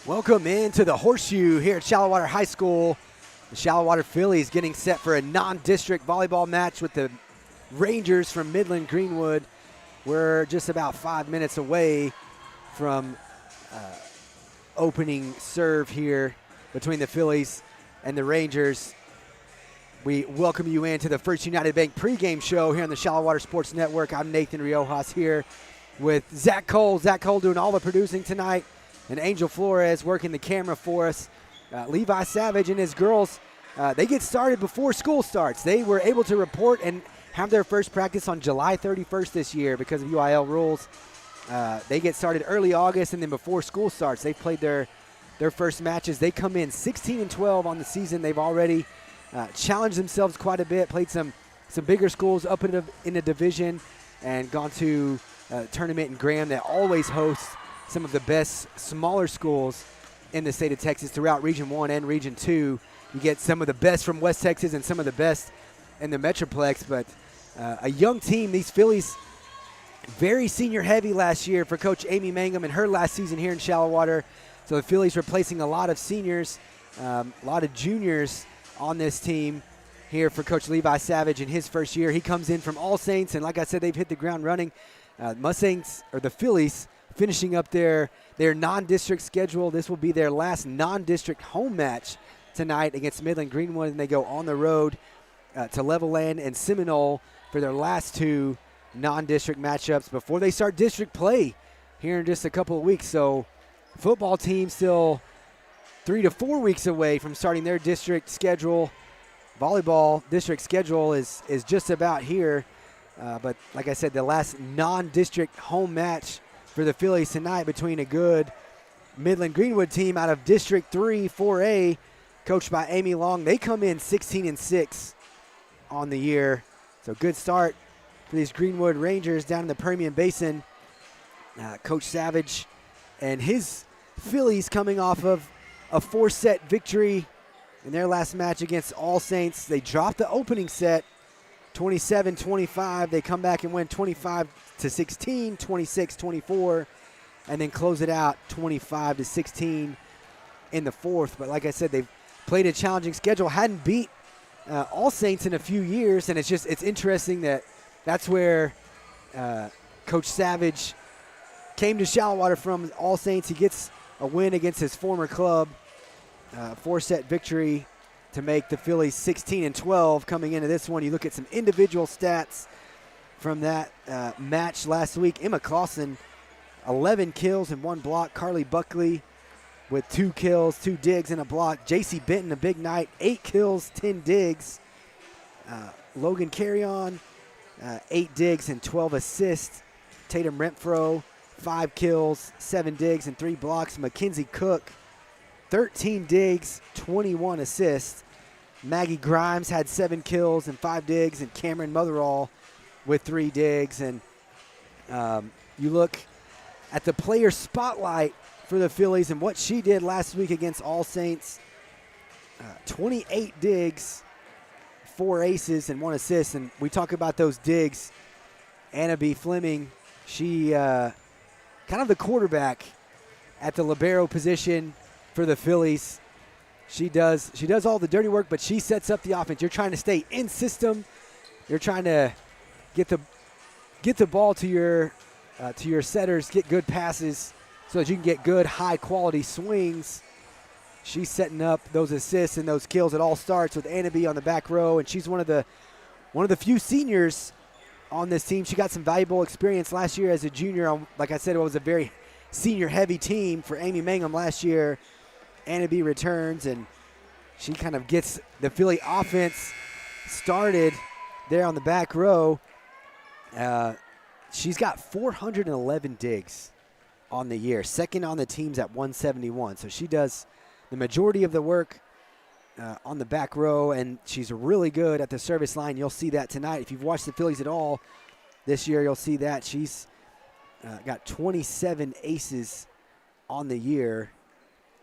Welcome into the Horseshoe here at Shallow-Water High School. The Shallow-Water Fillies getting set for a non-district volleyball match with the Rangers from Midland, Greenwood. We're just about 5 minutes away from opening serve here between the Fillies and the Rangers. We welcome you into the First United Bank pregame show here on the Shallow-Water Sports Network. I'm Nathan Riojas here with Zach Cole. Zach Cole doing all the producing tonight. And Angel Flores working the camera for us. Levi Savage and his girls, they get started before school starts. They were able to report and have their first practice on July 31st this year because of UIL rules. They get started early August, and then before school starts, they've played their first matches. They come in 16-12 on the season. They've already challenged themselves quite a bit, played some bigger schools up in the division, and gone to a tournament in Graham that always hosts some of the best smaller schools in the state of Texas throughout Region 1 and Region 2. You get some of the best from West Texas and some of the best in the Metroplex, but a young team. These Fillies, very senior heavy last year for Coach Amy Mangum in her last season here in Shallow-Water. So the Fillies replacing a lot of seniors, a lot of juniors on this team here for Coach Levi Savage in his first year. He comes in from All Saints, and like I said, they've hit the ground running. Mustangs, or the Fillies, finishing up their non-district schedule. This will be their last non-district home match tonight against Midland Greenwood, and they go on the road to Levelland and Seminole for their last two non-district matchups before they start district play here in just a couple of weeks. So football team still 3 to 4 weeks away from starting their district schedule. Volleyball district schedule is just about here. But like I said, the last non-district home match for the Fillies tonight between a good Midland Greenwood team out of District 3 4A, coached by Amy Long. They come in 16-6 on the year. So good start for these Greenwood Rangers down in the Permian Basin. Coach Savage and his Fillies coming off of a 4-set victory in their last match against All Saints. They dropped the opening set 27-25. They come back and win 25-16, 26-24, and then close it out 25-16 in the fourth. But like I said, they've played a challenging schedule, hadn't beat All Saints in a few years, and it's interesting that's where Coach Savage came to Shallow-Water from All Saints. He gets a win against his former club, 4-set victory to make the Fillies 16-12 coming into this one. You look at some individual stats from that match last week. Emma Clausen, 11 kills and 1 block. Carly Buckley with 2 kills, 2 digs and a block. JC Benton, a big night, 8 kills, 10 digs. Logan Carrion, 8 digs and 12 assists. Tatum Renfro, 5 kills, 7 digs and 3 blocks. Mackenzie Cook, 13 digs, 21 assists. Maggie Grimes had 7 kills and 5 digs, and Cameron Motherall with 3 digs. And you look at the player spotlight for the Fillies and what she did last week against All Saints. 28 digs, 4 aces, and 1 assist. And we talk about those digs. Anna B. Fleming, she kind of the quarterback at the libero position for the Fillies. She does all the dirty work, but she sets up the offense. You're trying to stay in system. You're trying to get the ball to your setters, get good passes so that you can get good high quality swings. She's setting up those assists and those kills. It all starts with Anna B on the back row, and she's one of the few seniors on this team. She got some valuable experience last year as a junior. Like I said, it was a very senior heavy team for Amy Mangum last year. Anna B returns, and she kind of gets the Philly offense started there on the back row. She's got 411 digs on the year, second on the teams at 171. So she does the majority of the work on the back row, and she's really good at the service line. You'll see that tonight. If you've watched the Phillies at all this year, you'll see that. She's got 27 aces on the year.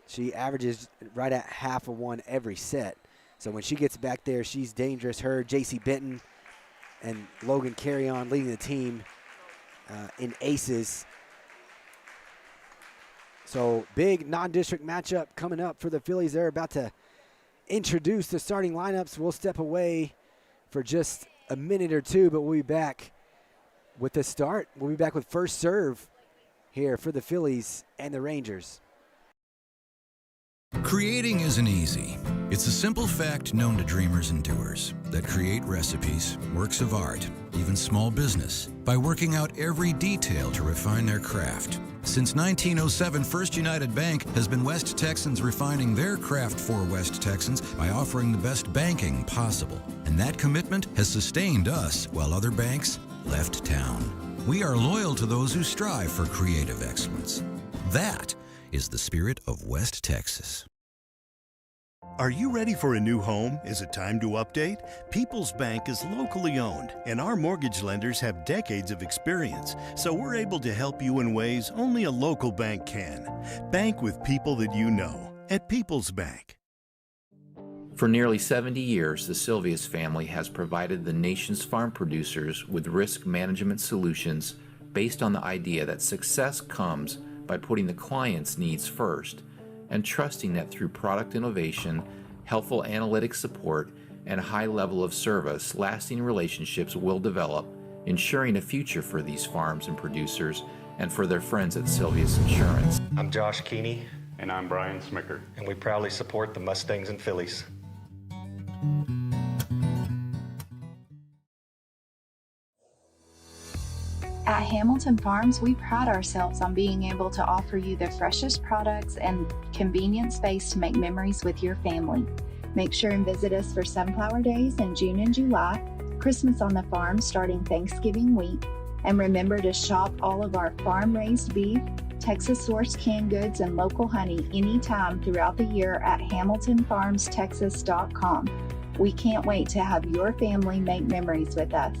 She averages right at half of one every set. So when she gets back there, she's dangerous. Her, JC Benton, and Logan Carrion leading the team in aces. So big non-district matchup coming up for the Fillies. They're about to introduce the starting lineups. We'll step away for just a minute or two, but we'll be back with the start. We'll be back with first serve here for the Fillies and the Rangers. Creating isn't easy. It's a simple fact known to dreamers and doers that create recipes, works of art, even small business, by working out every detail to refine their craft. Since 1907, First United Bank has been West Texans refining their craft for West Texans by offering the best banking possible. And that commitment has sustained us while other banks left town. We are loyal to those who strive for creative excellence. That is the spirit of West Texas. Are you ready for a new home? Is it time to update? People's Bank is locally owned, and our mortgage lenders have decades of experience, so we're able to help you in ways only a local bank can. Bank with people that you know at People's Bank. For nearly 70 years, the Sylvius family has provided the nation's farm producers with risk management solutions based on the idea that success comes by putting the client's needs first and trusting that through product innovation, helpful analytic support, and a high level of service, lasting relationships will develop, ensuring a future for these farms and producers and for their friends at Sylvius Insurance. I'm Josh Keeney. And I'm Brian Smicker. And we proudly support the Mustangs and Fillies. At Hamilton Farms, we pride ourselves on being able to offer you the freshest products and convenient space to make memories with your family. Make sure and visit us for Sunflower Days in June and July, Christmas on the farm starting Thanksgiving week, and remember to shop all of our farm-raised beef, Texas-sourced canned goods, and local honey anytime throughout the year at HamiltonFarmsTexas.com. We can't wait to have your family make memories with us.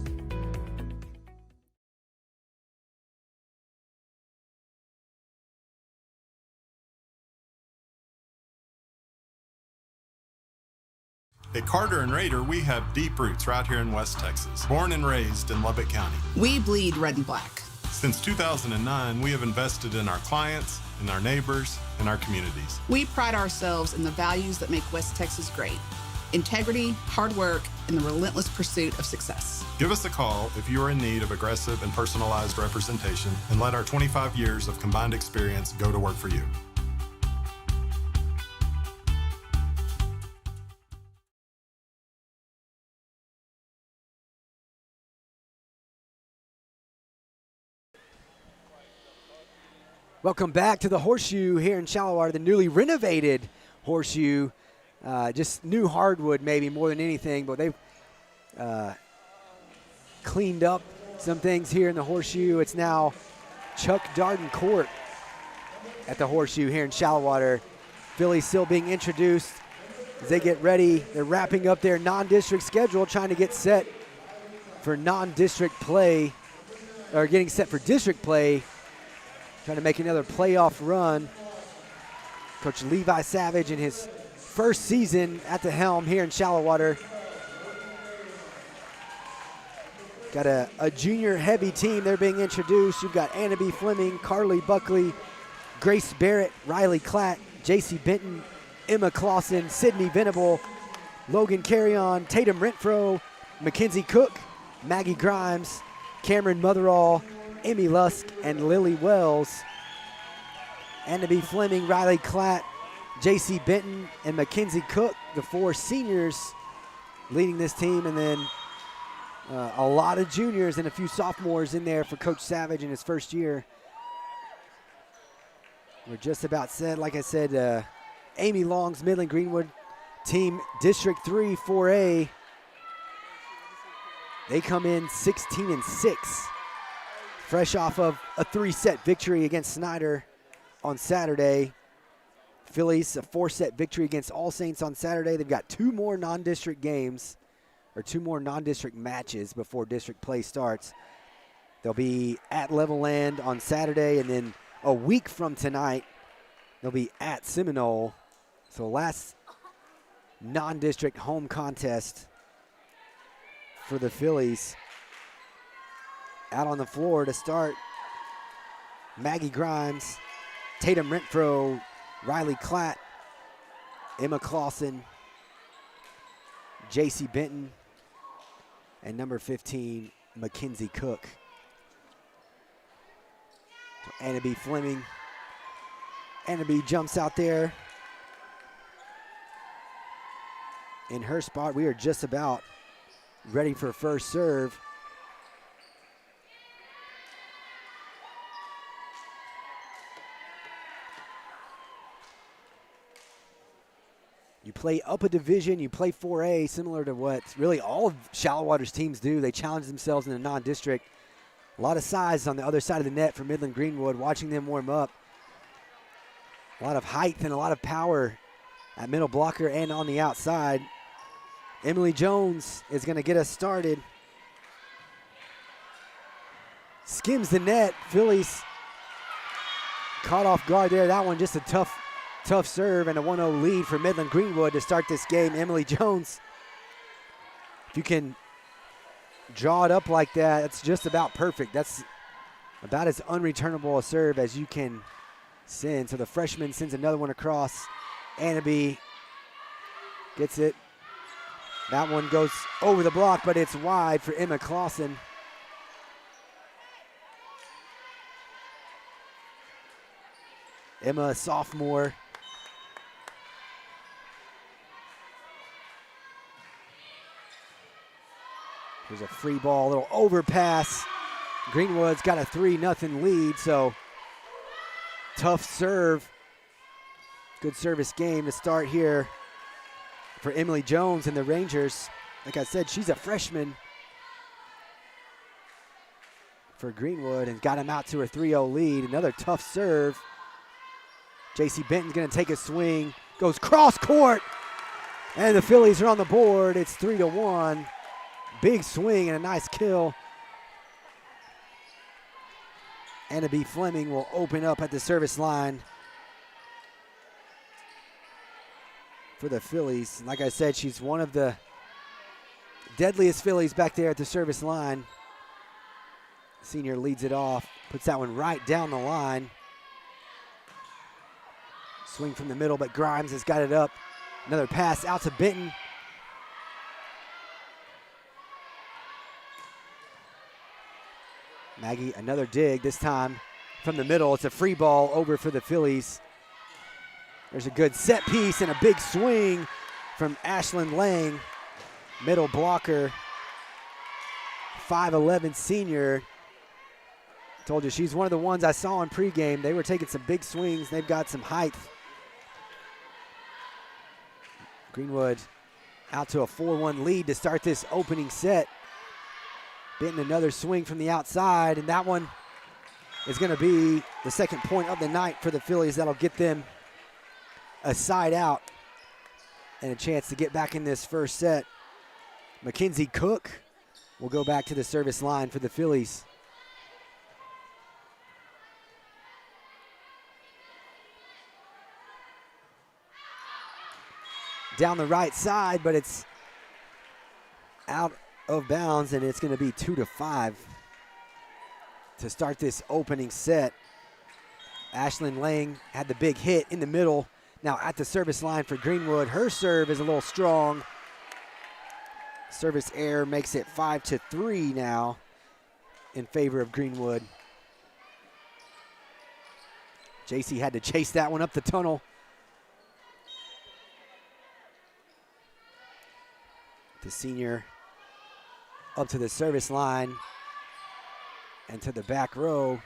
At Carter and Raider, we have deep roots right here in West Texas. Born and raised in Lubbock County. We bleed red and black. Since 2009, we have invested in our clients, in our neighbors, and our communities. We pride ourselves in the values that make West Texas great: integrity, hard work, and the relentless pursuit of success. Give us a call if you are in need of aggressive and personalized representation, and let our 25 years of combined experience go to work for you. Welcome back to the Horseshoe here in Shallowater, the newly renovated Horseshoe. Just new hardwood maybe more than anything, but they've cleaned up some things here in the Horseshoe. It's now Chuck Darden Court at the Horseshoe here in Shallowater. Phillies still being introduced as they get ready. They're wrapping up their non-district schedule, trying to get set for non-district play, or getting set for district play, trying to make another playoff run. Coach Levi Savage in his first season at the helm here in Shallowater. Got a junior heavy team. They're being introduced. You've got Annabee Fleming, Carly Buckley, Grace Barrett, Riley Klatt, JC Benton, Emma Clausen, Sydney Venable, Logan Carrion, Tatum Renfro, Mackenzie Cook, Maggie Grimes, Cameron Motherall, Emmy Lusk, and Lily Wells. Annabee Fleming, Riley Klatt, JC Benton, and Mackenzie Cook, the four seniors leading this team, and then a lot of juniors and a few sophomores in there for Coach Savage in his first year. We're just about set. Like I said, Amy Long's Midland Greenwood team, District 3 4A. They come in 16-6, fresh off of a 3-set victory against Snyder on Saturday. Phillies, a 4-set victory against All Saints on Saturday. They've got two more non-district games, or two more non-district matches before district play starts. They'll be at Levelland on Saturday, and then a week from tonight, they'll be at Seminole. So last non-district home contest for the Phillies. Out on the floor to start, Maggie Grimes, Tatum Renfro, Riley Klatt, Emma Clausen, J.C. Benton, and number 15, Mackenzie Cook. So Anna B. Fleming. Anna B. jumps out there in her spot. We are just about ready for first serve. You play up a division, you play 4A, similar to what really all of Shallow Water's teams do. They challenge themselves in the non-district. A lot of size on the other side of the net for Midland Greenwood, watching them warm up. A lot of height and a lot of power at middle blocker and on the outside. Emily Jones is going to get us started. Skims the net. Phillies caught off guard there. That one just a tough serve and a 1-0 lead for Midland Greenwood to start this game. Emily Jones, if you can draw it up like that, it's just about perfect. That's about as unreturnable a serve as you can send. So the freshman sends another one across. Annaby gets it. That one goes over the block, but it's wide for Emma Clausen. Emma, a sophomore. Here's a free ball, a little overpass. Greenwood's got a 3-0 lead, so tough serve. Good service game to start here for Emily Jones and the Rangers. Like I said, she's a freshman for Greenwood and got him out to a 3-0 lead. Another tough serve. J.C. Benton's going to take a swing, goes cross court, and the Phillies are on the board. It's 3-1. Big swing and a nice kill. Anna B. Fleming will open up at the service line for the Phillies. Like I said, she's one of the deadliest Phillies back there at the service line. Senior leads it off, puts that one right down the line. Swing from the middle, but Grimes has got it up. Another pass out to Benton. Maggie, another dig, this time from the middle. It's a free ball over for the Phillies. There's a good set piece and a big swing from Ashlyn Lang, middle blocker, 5'11" senior. Told you, she's one of the ones I saw in pregame. They were taking some big swings. They've got some height. Greenwood out to a 4-1 lead to start this opening set. Benton another swing from the outside, and that one is going to be the second point of the night for the Phillies. That'll get them a side out and a chance to get back in this first set. Mackenzie Cook will go back to the service line for the Phillies. Down the right side, but it's out of bounds, and it's going to be 2-5 to start this opening set. Ashlyn Lang had the big hit in the middle. Now at the service line for Greenwood. Her serve is a little strong. Service error makes it 5-3 now in favor of Greenwood. JC had to chase that one up the tunnel. The senior up to the service line and to the back row.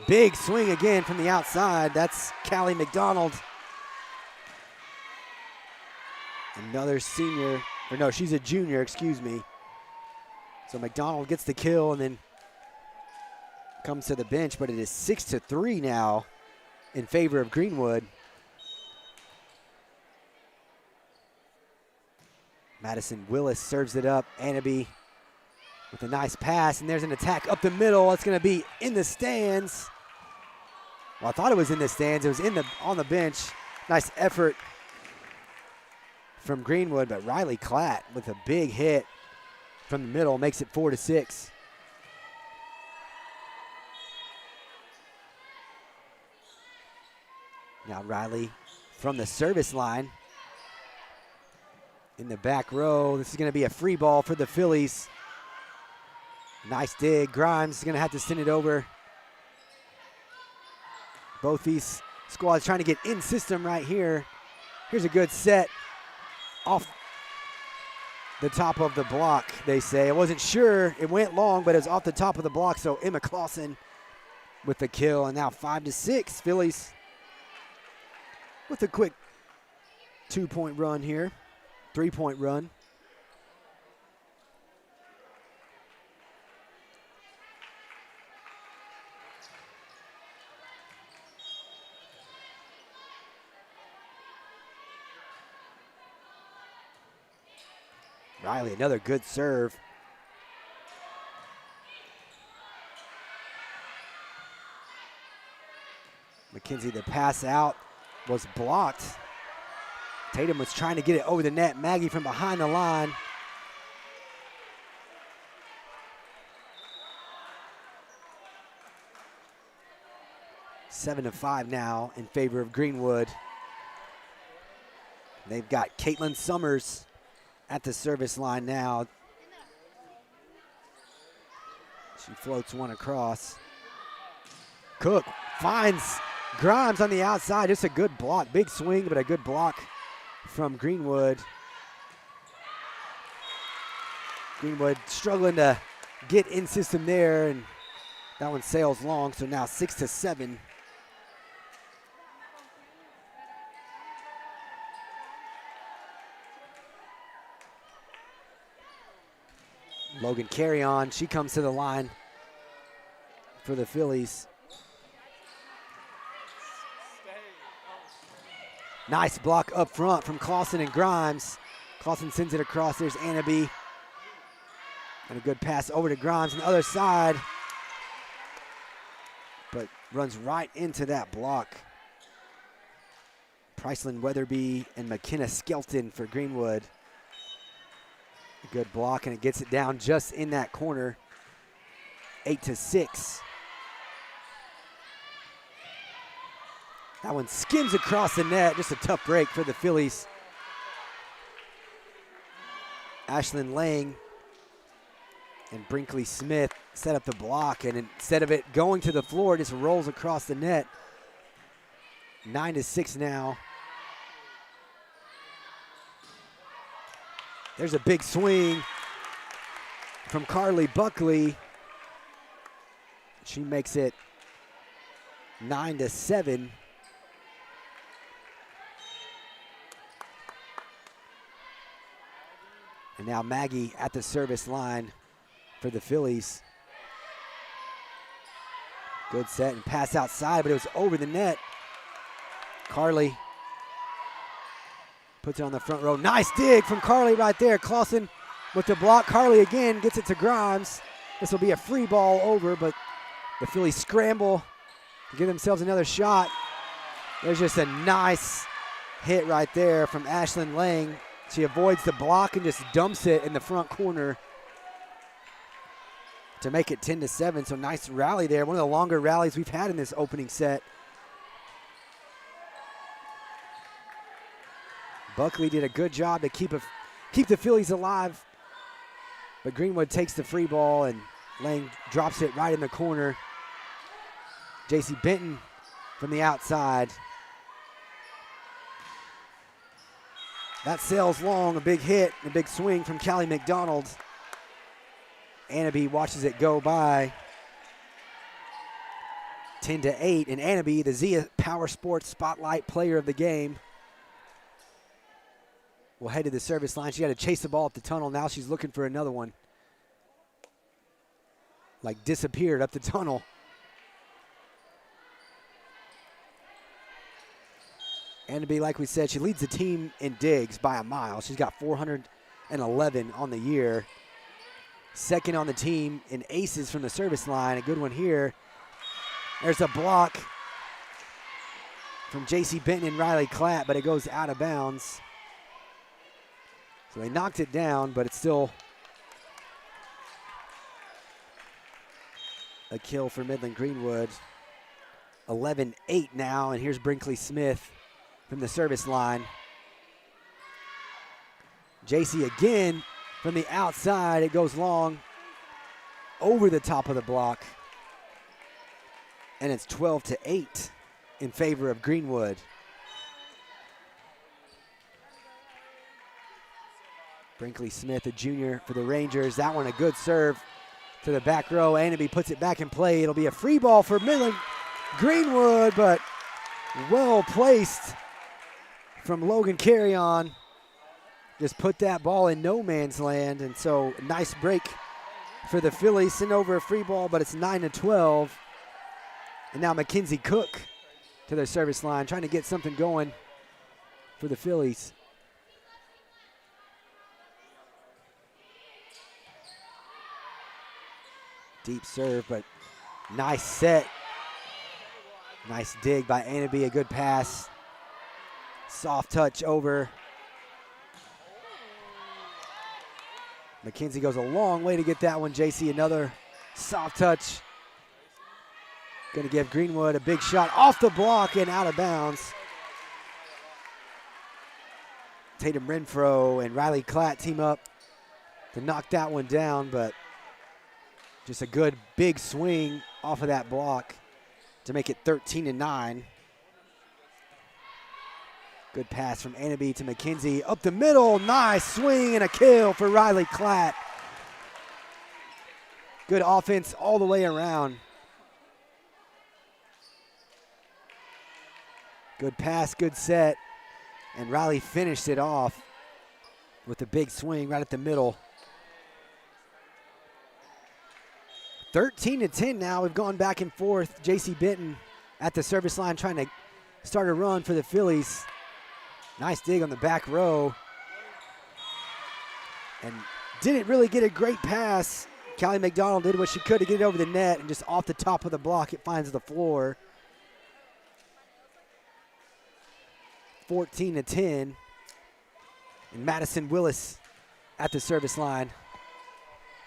Big swing again from the outside. That's Callie McDonald. Another senior, or no, she's a junior, excuse me. So McDonald gets the kill and then comes to the bench, but it is 6-3 now in favor of Greenwood. Madison Willis serves it up. Annaby with a nice pass, and there's an attack up the middle. It's going to be in the stands. Well, I thought it was in the stands. It was on the bench. Nice effort from Greenwood, but Riley Klatt with a big hit from the middle makes it 4-6. Now Riley from the service line. In the back row, this is going to be a free ball for the Phillies. Nice dig. Grimes is going to have to send it over. Both these squads trying to get in system right here. Here's a good set off the top of the block, they say. I wasn't sure. It went long, but it was off the top of the block, so Emma Clausen with the kill. And now 5-6, Phillies with a quick 2-point run here. 3-point run. Riley, another good serve. McKenzie, the pass out was blocked. Tatum was trying to get it over the net. Maggie from behind the line. Seven to 5 now in favor of Greenwood. They've got Caitlin Summers at the service line now. She floats one across. Cook finds Grimes on the outside. Just a good block. Big swing, but a good block from Greenwood. Greenwood struggling to get in system there, and that one sails long, so now 6-7. Logan Carry-On, she comes to the line for the Phillies. Nice block up front from Clausen and Grimes. Clausen sends it across. There's Annaby. And a good pass over to Grimes on the other side. But runs right into that block. Priceland Weatherby and McKenna Skelton for Greenwood. A good block, and it gets it down just in that corner. 8-6. That one skims across the net. Just a tough break for the Phillies. Ashlyn Lang and Brinkley Smith set up the block, and instead of it going to the floor, it just rolls across the net. 9-6 now. There's a big swing from Carly Buckley. She makes it 9-7. And now Maggie at the service line for the Phillies. Good set and pass outside, but it was over the net. Carly puts it on the front row. Nice dig from Carly right there. Clausen with the block. Carly again gets it to Grimes. This will be a free ball over, but the Phillies scramble to give themselves another shot. There's just a nice hit right there from Ashlyn Lang. She avoids the block and just dumps it in the front corner to make it 10-7. So nice rally there. One of the longer rallies we've had in this opening set. Buckley did a good job to keep the Phillies alive. But Greenwood takes the free ball and Lang drops it right in the corner. J.C. Benton from the outside. That sails long, a big hit, a big swing from Callie McDonald. Annaby watches it go by. 10-8, and Annaby, the Zia Power Sports Spotlight Player of the game, will head to the service line. She had to chase the ball up the tunnel. Now she's looking for another one. Like disappeared up the tunnel. Annaby, like we said, she leads the team in digs by a mile. She's got 411 on the year. Second on the team in aces from the service line. A good one here. There's a block from J.C. Benton and Riley Clapp, but it goes out of bounds. So they knocked it down, but it's still a kill for Midland Greenwood. 11-8 now, and here's Brinkley Smith from the service line. JC again from the outside. It goes long over the top of the block. And it's 12-8 in favor of Greenwood. Brinkley Smith, a junior for the Rangers. That one a good serve to the back row. Anaby puts it back in play. It'll be a free ball for Midland. Greenwood, but well placed from Logan Carrion. Just put that ball in no man's land, and so nice break for the Phillies. Send over a free ball, but it's 9-12. And now Mackenzie Cook to their service line, trying to get something going for the Phillies. Deep serve, but nice set. Nice dig by Anaby, a good pass. Soft touch over. McKenzie goes a long way to get that one. JC, another soft touch. Gonna give Greenwood a big shot off the block and out of bounds. Tatum Renfro and Riley Klatt team up to knock that one down, but just a good big swing off of that block to make it 13-9. Good pass from Anaby to McKenzie. Up the middle, nice swing and a kill for Riley Klatt. Good offense all the way around. Good pass, good set. And Riley finished it off with a big swing right at the middle. 13-10 now. We've gone back and forth. J.C. Benton at the service line trying to start a run for the Phillies. Nice dig on the back row. And didn't really get a great pass. Callie McDonald did what she could to get it over the net, and just off the top of the block, it finds the floor. 14-10. And Madison Willis at the service line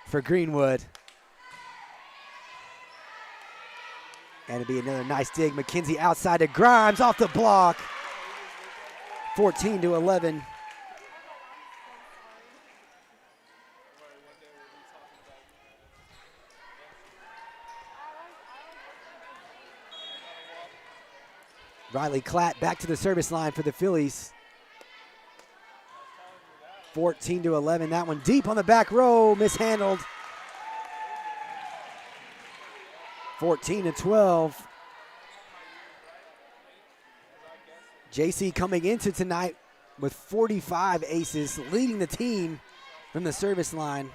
for Greenwood. And it'll be another nice dig. McKenzie outside to Grimes off the block. 14-11. Riley Klatt back to the service line for the Phillies. 14-11. That one deep on the back row, mishandled. 14-12. JC coming into tonight with 45 aces, leading the team from the service line.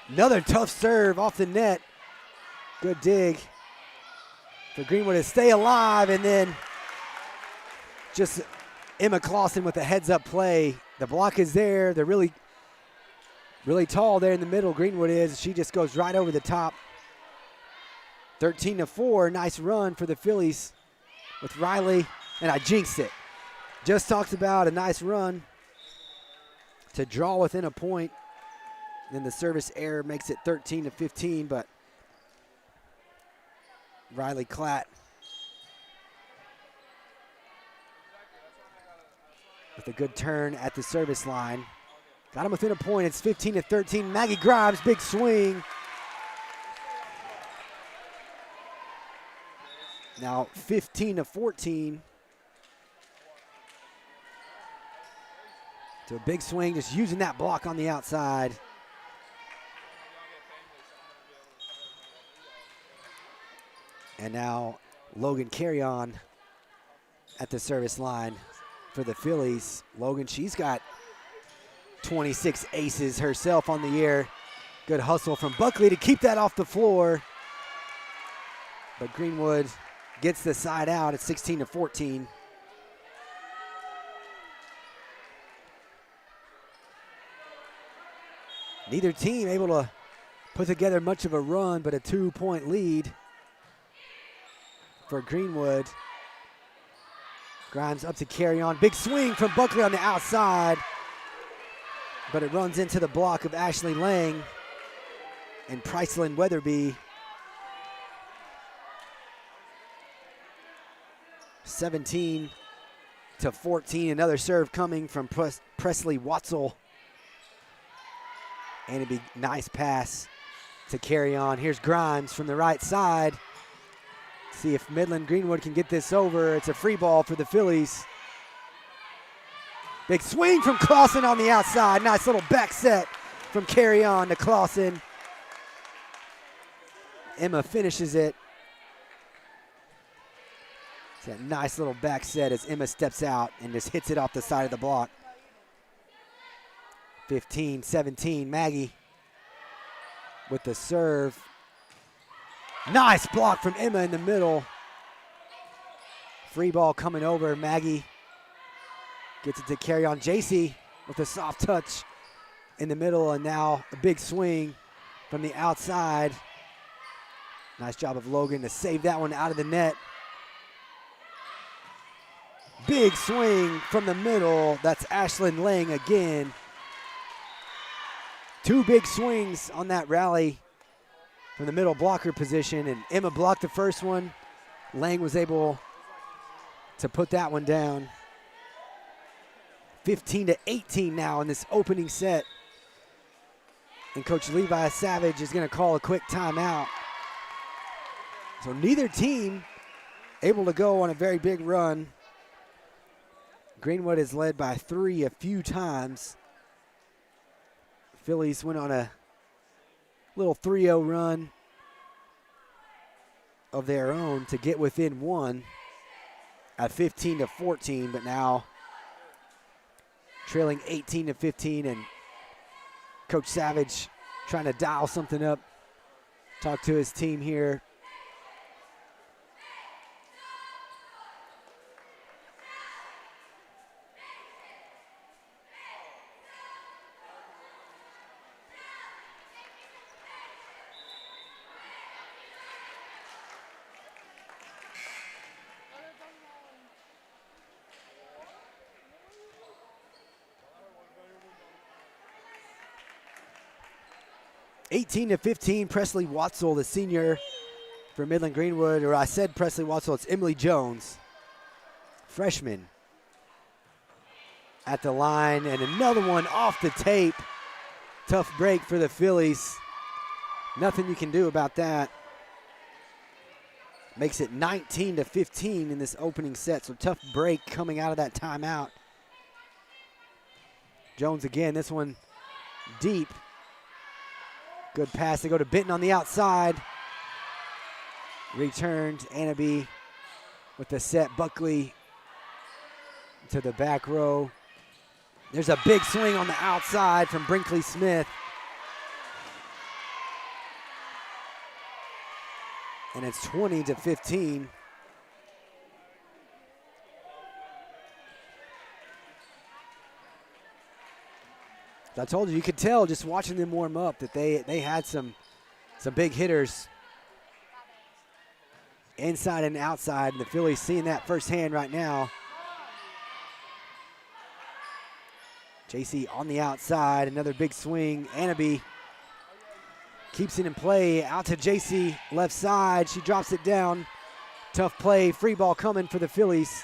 Another tough serve off the net. Good dig for Greenwood to stay alive, and then just Emma Clausen with a heads-up play. The block is there. They're really tall there in the middle, Greenwood is. She just goes right over the top. 13-4, nice run for the Phillies with Riley, and I jinxed it. Just talked about a nice run to draw within a point. Then the service error makes it 13-15, but Riley Klatt with a good turn at the service line. Got him within a point. It's 15-13. Maggie Grimes, big swing. Now 15-14. To a big swing, just using that block on the outside. And now Logan Carrion at the service line for the Phillies. Logan, she's got 26 aces herself on the year. Good hustle from Buckley to keep that off the floor. But Greenwood gets the side out at 16-14. Neither team able to put together much of a run, but a 2-point lead for Greenwood. Grimes up to Carrion. Big swing from Buckley on the outside, but it runs into the block of Ashley Lang and Pricelyn Weatherby. 17 to 14. Another serve coming from Presley Watzel. And it'd be nice pass to carry on. Here's Grimes from the right side. See if Midland Greenwood can get this over. It's a free ball for the Fillies. Big swing from Clausen on the outside. Nice little back set from Carry On to Clausen. Emma finishes it. It's a nice little back set as Emma steps out and just hits it off the side of the block. 15-17, Maggie with the serve. Nice block from Emma in the middle. Free ball coming over. Maggie gets it to Carry On. JC with a soft touch in the middle, and now a big swing from the outside. Nice job of Logan to save that one out of the net. Big swing from the middle. That's Ashlyn Lang again. Two big swings on that rally from the middle blocker position, and Emma blocked the first one. Lang was able to put that one down. 15-18 now in this opening set. And Coach Levi Savage is going to call a quick timeout. So neither team able to go on a very big run. Greenwood is led by 3 a few times. Phillies went on a little 3-0 run of their own to get within 1 at 15-14, but now trailing 18-15, and Coach Savage trying to dial something up, talk to his team here. $18 to 15, Presley Watzel, the senior for Midland Greenwood, or I said Presley Watzel, it's Emily Jones, freshman, at the line, and another one off the tape. Tough break for the Phillies. Nothing you can do about that. Makes it 19 to 15 in this opening set, so tough break coming out of that timeout. Jones again, this one deep. Good pass to go to Benton on the outside. Returned, Anaby with the set. Buckley to the back row. There's a big swing on the outside from Brinkley Smith. And it's 20 to 15. I told you could tell just watching them warm up that they had some big hitters inside and outside, and the Phillies seeing that firsthand right now. JC on the outside, another big swing. Anaby keeps it in play, out to JC, left side. She drops it down. Tough play, free ball coming for the Phillies.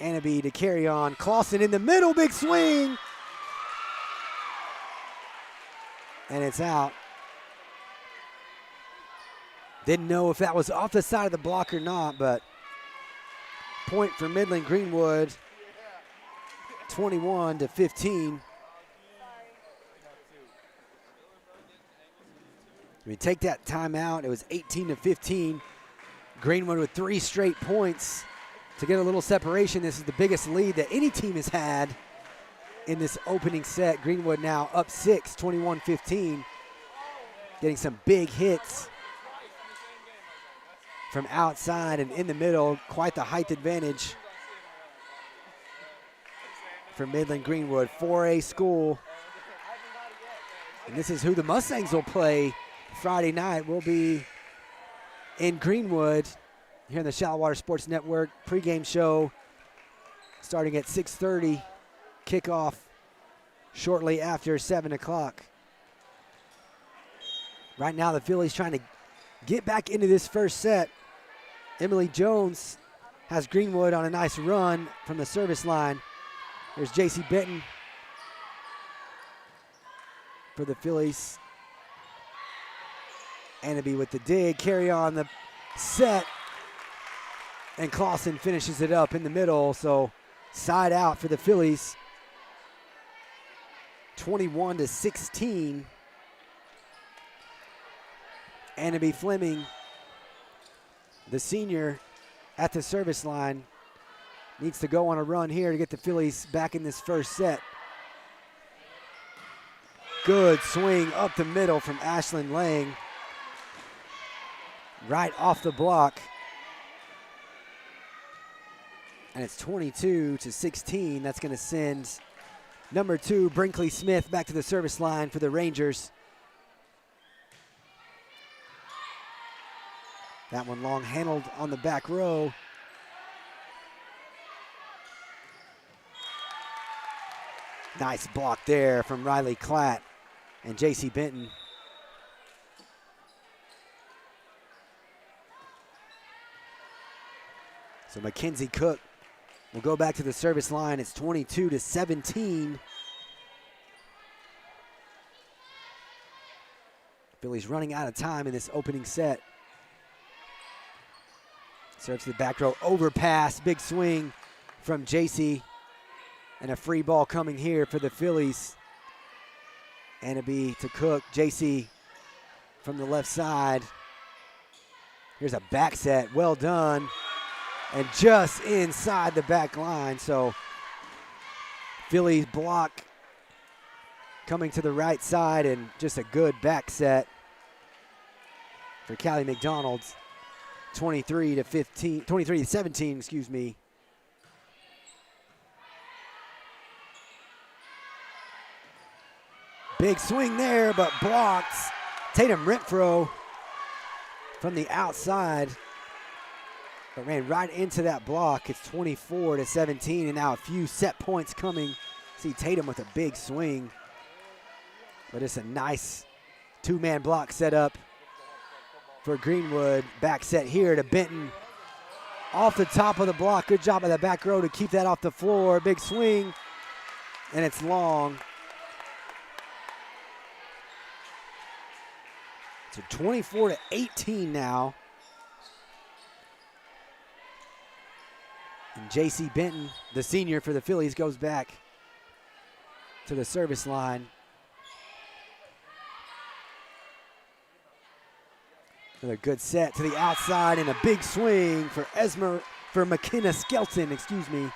Anaby to Carry On. Clausen in the middle, big swing. And it's out. Didn't know if that was off the side of the block or not, but point for Midland Greenwood, 21 to 15. We take that timeout. It was 18 to 15. Greenwood with 3 straight points to get a little separation. This is the biggest lead that any team has had in this opening set. Greenwood now up 6, 21-15. Getting some big hits from outside and in the middle. Quite the height advantage for Midland Greenwood. 4A school. And this is who the Mustangs will play Friday night. We'll be in Greenwood here in the Shallow Water Sports Network. Pregame show starting at 6:30. Kickoff shortly after 7 o'clock. Right now the Phillies trying to get back into this first set. Emily Jones has Greenwood on a nice run from the service line. There's J.C. Benton for the Fillies. Anaby with the dig, carry on the set, and Clausen finishes it up in the middle, so side out for the Fillies. 21-16. Anaby Fleming, the senior at the service line, needs to go on a run here to get the Fillies back in this first set. Good swing up the middle from Ashlyn Lang. Right off the block. And it's 22-16. That's going to send number 2, Brinkley Smith, back to the service line for the Rangers. That one long handled on the back row. Nice block there from Riley Klatt and J.C. Benton. So Mackenzie Cook will go back to the service line. It's 22-17. Phillies running out of time in this opening set. Serves to the back row, overpass, big swing from JC. And a free ball coming here for the Phillies. Anaby to Cook, JC from the left side. Here's a back set, well done. And just inside the back line, so Phillies block coming to the right side, and just a good back set for Callie McDonald. 23-17, excuse me. Big swing there, but blocked. Tatum Renfro from the outside, but ran right into that block. It's 24-17, and now a few set points coming. See Tatum with a big swing, but it's a nice two-man block set up for Greenwood. Back set here to Benton. Off the top of the block. Good job by the back row to keep that off the floor. Big swing, and it's long. So 24-18 now. And J.C. Benton, the senior for the Phillies, goes back to the service line. Another good set to the outside, and a big swing for McKenna Skelton, excuse me.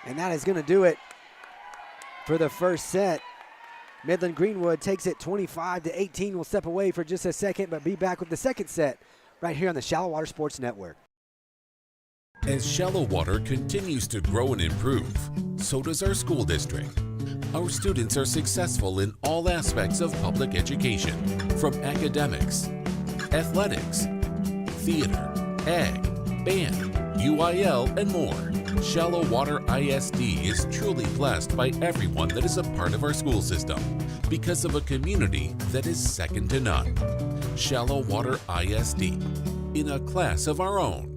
And that is going to do it for the first set. Midland Greenwood takes it 25-18. We'll step away for just a second, but be back with the second set right here on the Shallow Water Sports Network. As Shallow Water continues to grow and improve, so does our school district. Our students are successful in all aspects of public education, from academics, athletics, theater, ag, band, UIL, and more. Shallow Water ISD is truly blessed by everyone that is a part of our school system because of a community that is second to none. Shallow Water ISD, in a class of our own.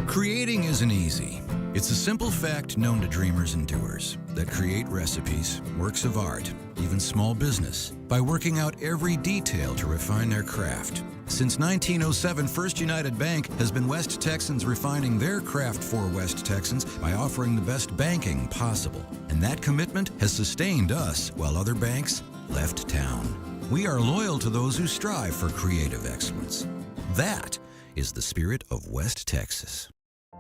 Creating isn't easy. It's a simple fact known to dreamers and doers that create recipes, works of art, even small business, by working out every detail to refine their craft. Since 1907, First United Bank has been West Texans refining their craft for West Texans by offering the best banking possible. And that commitment has sustained us while other banks left town. We are loyal to those who strive for creative excellence. That is the spirit of West Texas.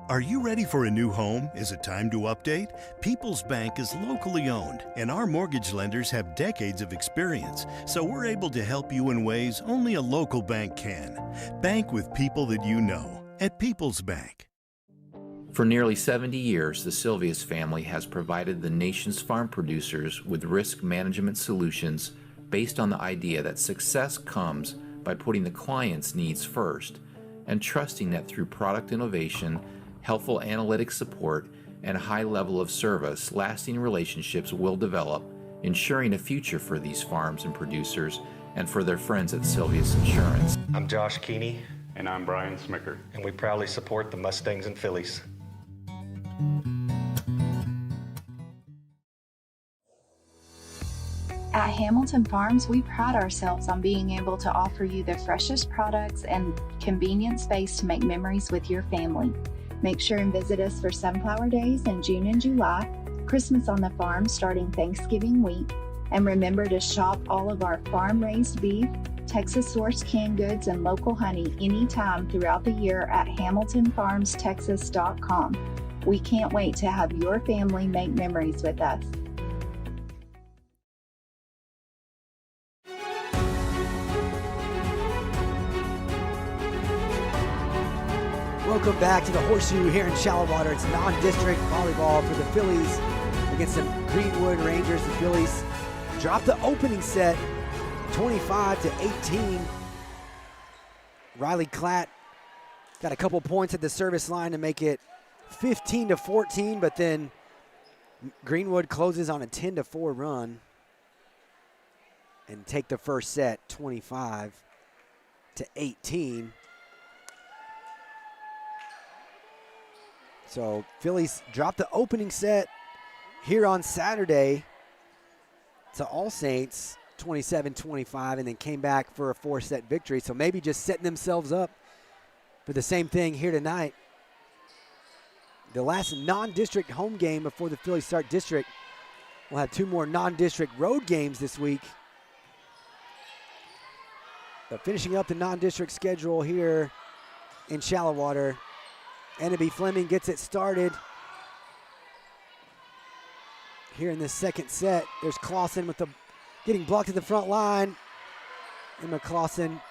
Are you ready for a new home? Is it time to update? People's Bank is locally owned, and our mortgage lenders have decades of experience, so we're able to help you in ways only a local bank can. Bank with people that you know at People's Bank. For nearly 70 years, the Sylvia's family has provided the nation's farm producers with risk management solutions based on the idea that success comes by putting the client's needs first and trusting that through product innovation, helpful analytic support, and a high level of service, lasting relationships will develop, ensuring a future for these farms and producers and for their friends at Sylvia's Insurance. I'm Josh Keeney. And I'm Brian Smicker. And we proudly support the Mustangs and Fillies. At Hamilton Farms, we pride ourselves on being able to offer you the freshest products and convenient space to make memories with your family. Make sure and visit us for Sunflower Days in June and July, Christmas on the farm starting Thanksgiving week, and remember to shop all of our farm-raised beef, Texas-sourced canned goods, and local honey anytime throughout the year at HamiltonFarmsTexas.com. We can't wait to have your family make memories with us. Welcome back to the Horseshoe here in Shallow Water. It's non-district volleyball for the Fillies against the Greenwood Rangers. The Fillies dropped the opening set 25-18. Riley Klatt got a couple points at the service line to make it 15-14, but then Greenwood closes on a 10-4 run and take the first set 25-18. So Fillies dropped the opening set here on Saturday to All Saints, 27-25, and then came back for a 4-set victory. So maybe just setting themselves up for the same thing here tonight. The last non-district home game before the Phillies start district. We'll have 2 more non-district road games this week. But finishing up the non-district schedule here in Shallow Water. Ennaby Fleming gets it started here in the second set. There's Clausen with getting blocked at the front line. Emma Clausen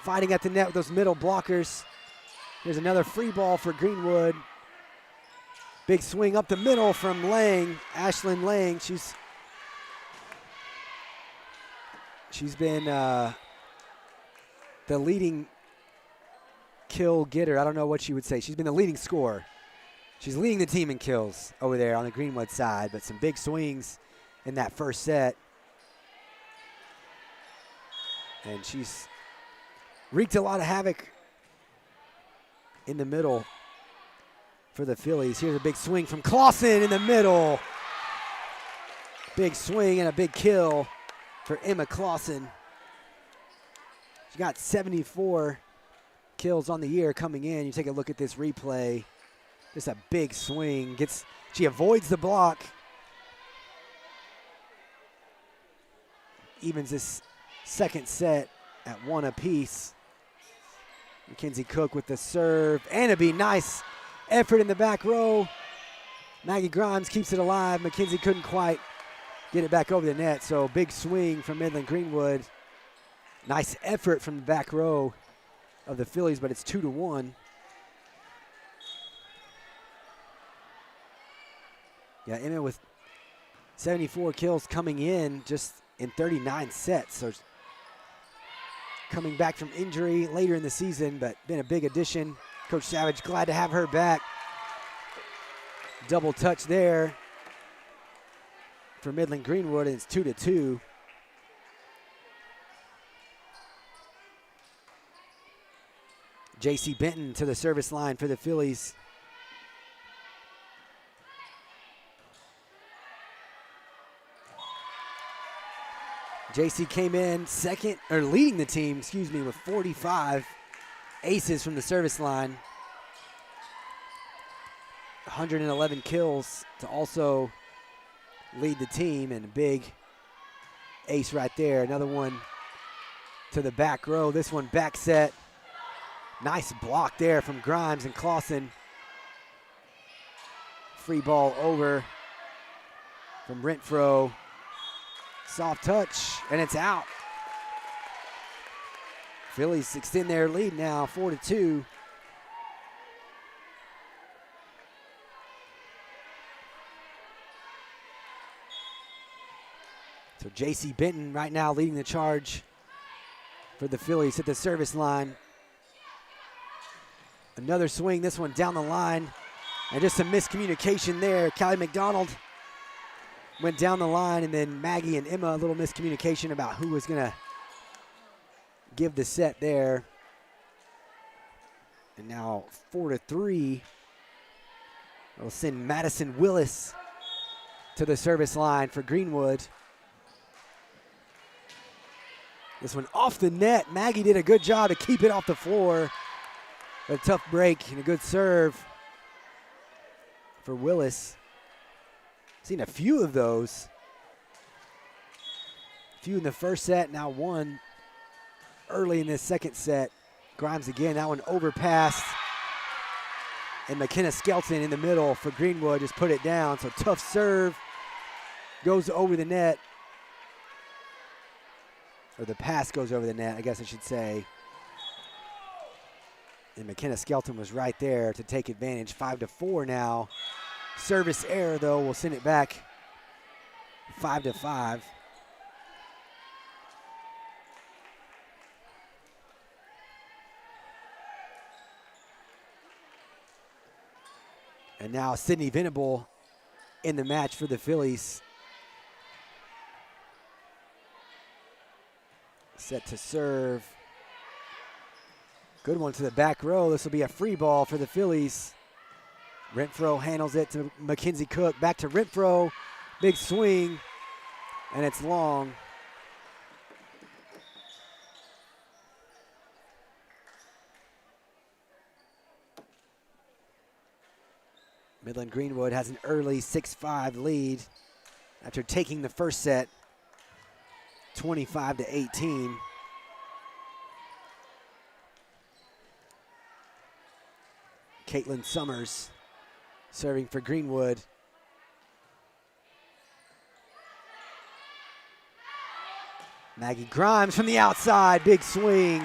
fighting at the net with those middle blockers. Here's another free ball for Greenwood. Big swing up the middle from Lang, Ashlyn Lang. She's been the leading kill getter. I don't know what she would say. She's been the leading scorer. She's leading the team in kills over there on the Greenwood side, but some big swings in that first set. And she's wreaked a lot of havoc in the middle for the Phillies. Here's a big swing from Clausen in the middle. Big swing and a big kill for Emma Clausen. She got 74 kills on the year coming in. You take a look at this replay. Just a big swing. She avoids the block. Evens this second set at 1 apiece. Mackenzie Cook with the serve. Ennaby, nice effort in the back row. Maggie Grimes keeps it alive. Mackenzie couldn't quite get it back over the net. So big swing from Midland Greenwood. Nice effort from the back row of the Phillies, but it's 2-1. Yeah, Emma with 74 kills coming in just in 39 sets. So coming back from injury later in the season, but been a big addition. Coach Savage glad to have her back. Double touch there for Midland Greenwood, and it's 2-2. J.C. Benton to the service line for the Phillies. J.C. came in leading the team, with 45 aces from the service line. 111 kills to also lead the team, and a big ace right there. Another one to the back row. This one back set. Nice block there from Grimes and Clausen. Free ball over from Renfro. Soft touch, and it's out. Phillies extend their lead now, 4-2. So J.C. Benton right now leading the charge for the Phillies at the service line. Another swing, this one down the line. And just some miscommunication there. Callie McDonald went down the line, and then Maggie and Emma, a little miscommunication about who was going to give the set there. And now 4-3. It'll send Madison Willis to the service line for Greenwood. This one off the net. Maggie did a good job to keep it off the floor. A tough break and a good serve for Willis. Seen a few of those. A few in the first set, now one early in this second set. Grimes again, that one overpassed. And McKenna Skelton in the middle for Greenwood just put it down. So tough serve, goes over the net. Or the pass goes over the net, I guess I should say. And McKenna Skelton was right there to take advantage. 5-4 now. Service error, though, will send it back 5-5. And now Sydney Venable in the match for the Phillies. Set to serve. Good one to the back row. This will be a free ball for the Phillies. Renfro handles it to Mackenzie Cook. Back to Renfro. Big swing. And it's long. Midland Greenwood has an early 6-5 lead after taking the first set 25-18. Caitlin Summers serving for Greenwood. Maggie Grimes from the outside, big swing,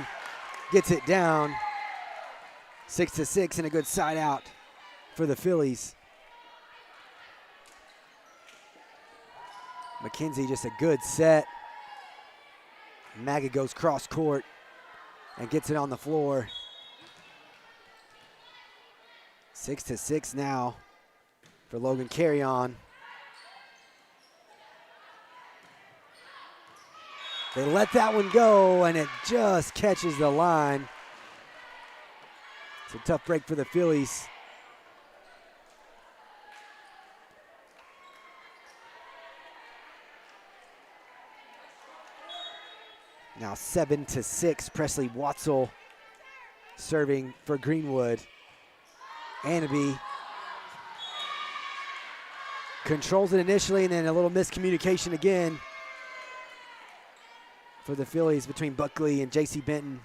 gets it down. 6-6 and a good side out for the Phillies. McKenzie just a good set. Maggie goes cross court and gets it on the floor. 6-6 now for Logan Carry-On. They let that one go and it just catches the line. It's a tough break for the Phillies. Now 7-6, Presley Watzel serving for Greenwood. Anaby controls it initially and then a little miscommunication again for the Phillies between Buckley and J.C. Benton.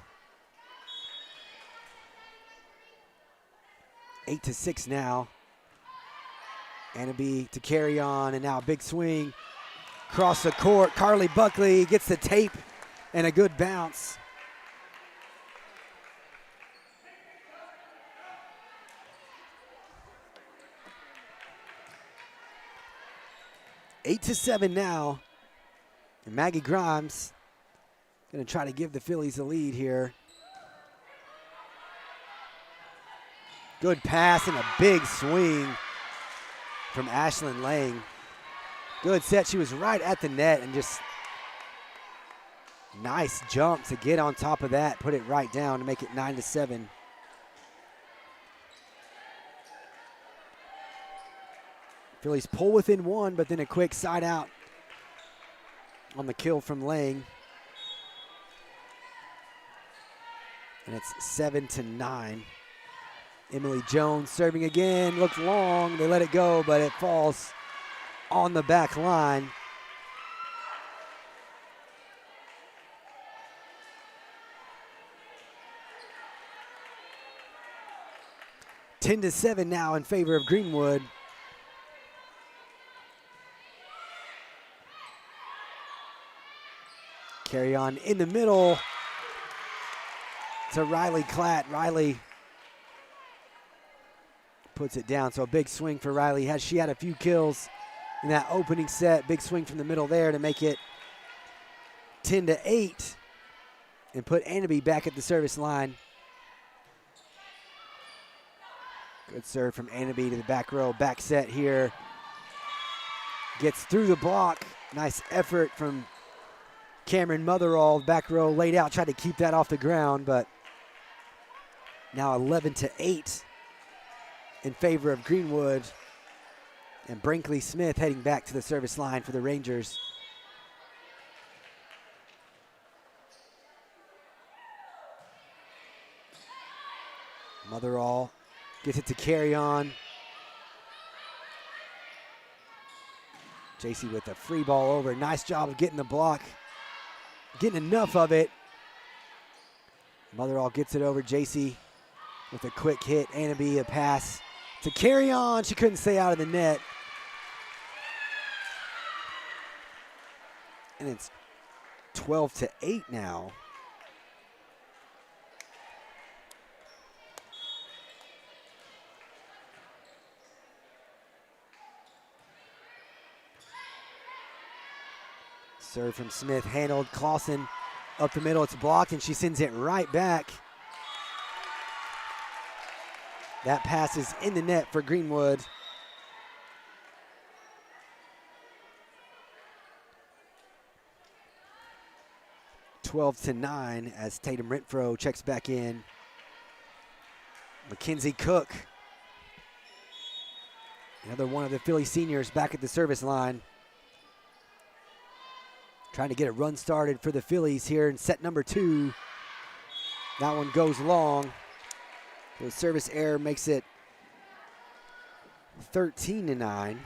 8-6 now. Anaby to Carry On and now a big swing across the court. Carly Buckley gets the tape and a good bounce. Eight to 7 now. And Maggie Grimes going to try to give the Phillies the lead here. Good pass and a big swing from Ashlyn Lang. Good set. She was right at the net and just nice jump to get on top of that, put it right down to make it 9-7. Phillies pull within one, but then a quick side out on the kill from Lang. And it's 7-9. Emily Jones serving again, looked long, they let it go, but it falls on the back line. Ten to 7 now in favor of Greenwood. Carry On in the middle to Riley Klatt. Riley puts it down, so a big swing for Riley. She had a few kills in that opening set. Big swing from the middle there to make it 10-8 and put Anaby back at the service line. Good serve from Anaby to the back row. Back set here. Gets through the block. Nice effort from Cameron Motherall. Back row laid out, tried to keep that off the ground, but Now 11-8 in favor of Greenwood. And Brinkley Smith heading back to the service line for the Rangers. Motherall gets it to carry on. JC with a free ball over. Nice job of getting the block. Getting enough of it. Motherall gets it over. JC with a quick hit. Anaby a pass to carry on. She couldn't stay out of the net. And it's 12-8 now. Serve from Smith, handled. Clausen up the middle, it's blocked, and she sends it right back. That pass is in the net for Greenwood. (12-9) as Tatum Renfro checks back in. Mackenzie Cook, another one of the Philly seniors, back at the service line. Trying to get a run started for the Phillies here in set number 2. That one goes long. The service error makes it 13-9.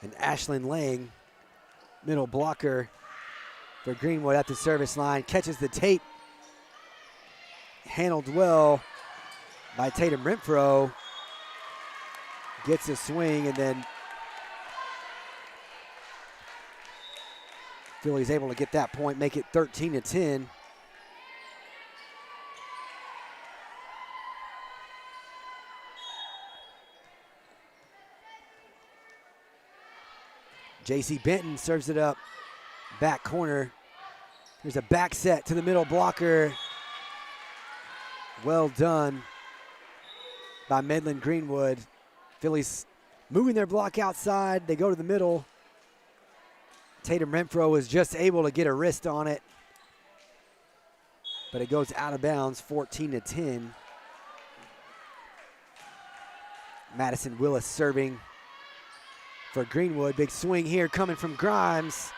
And Ashlyn Lang, middle blocker for Greenwood at the service line, catches the tape. Handled well by Tatum Renfro. Gets a swing, and then Philly's able to get that point, make it 13-10. JC Benton serves it up, back corner. There's a back set to the middle blocker. Well done by Midland Greenwood. Phillies moving their block outside. They go to the middle. Tatum Renfro was just able to get a wrist on it, but it goes out of bounds, 14-10. Madison Willis serving for Greenwood. Big swing here coming from Grimes.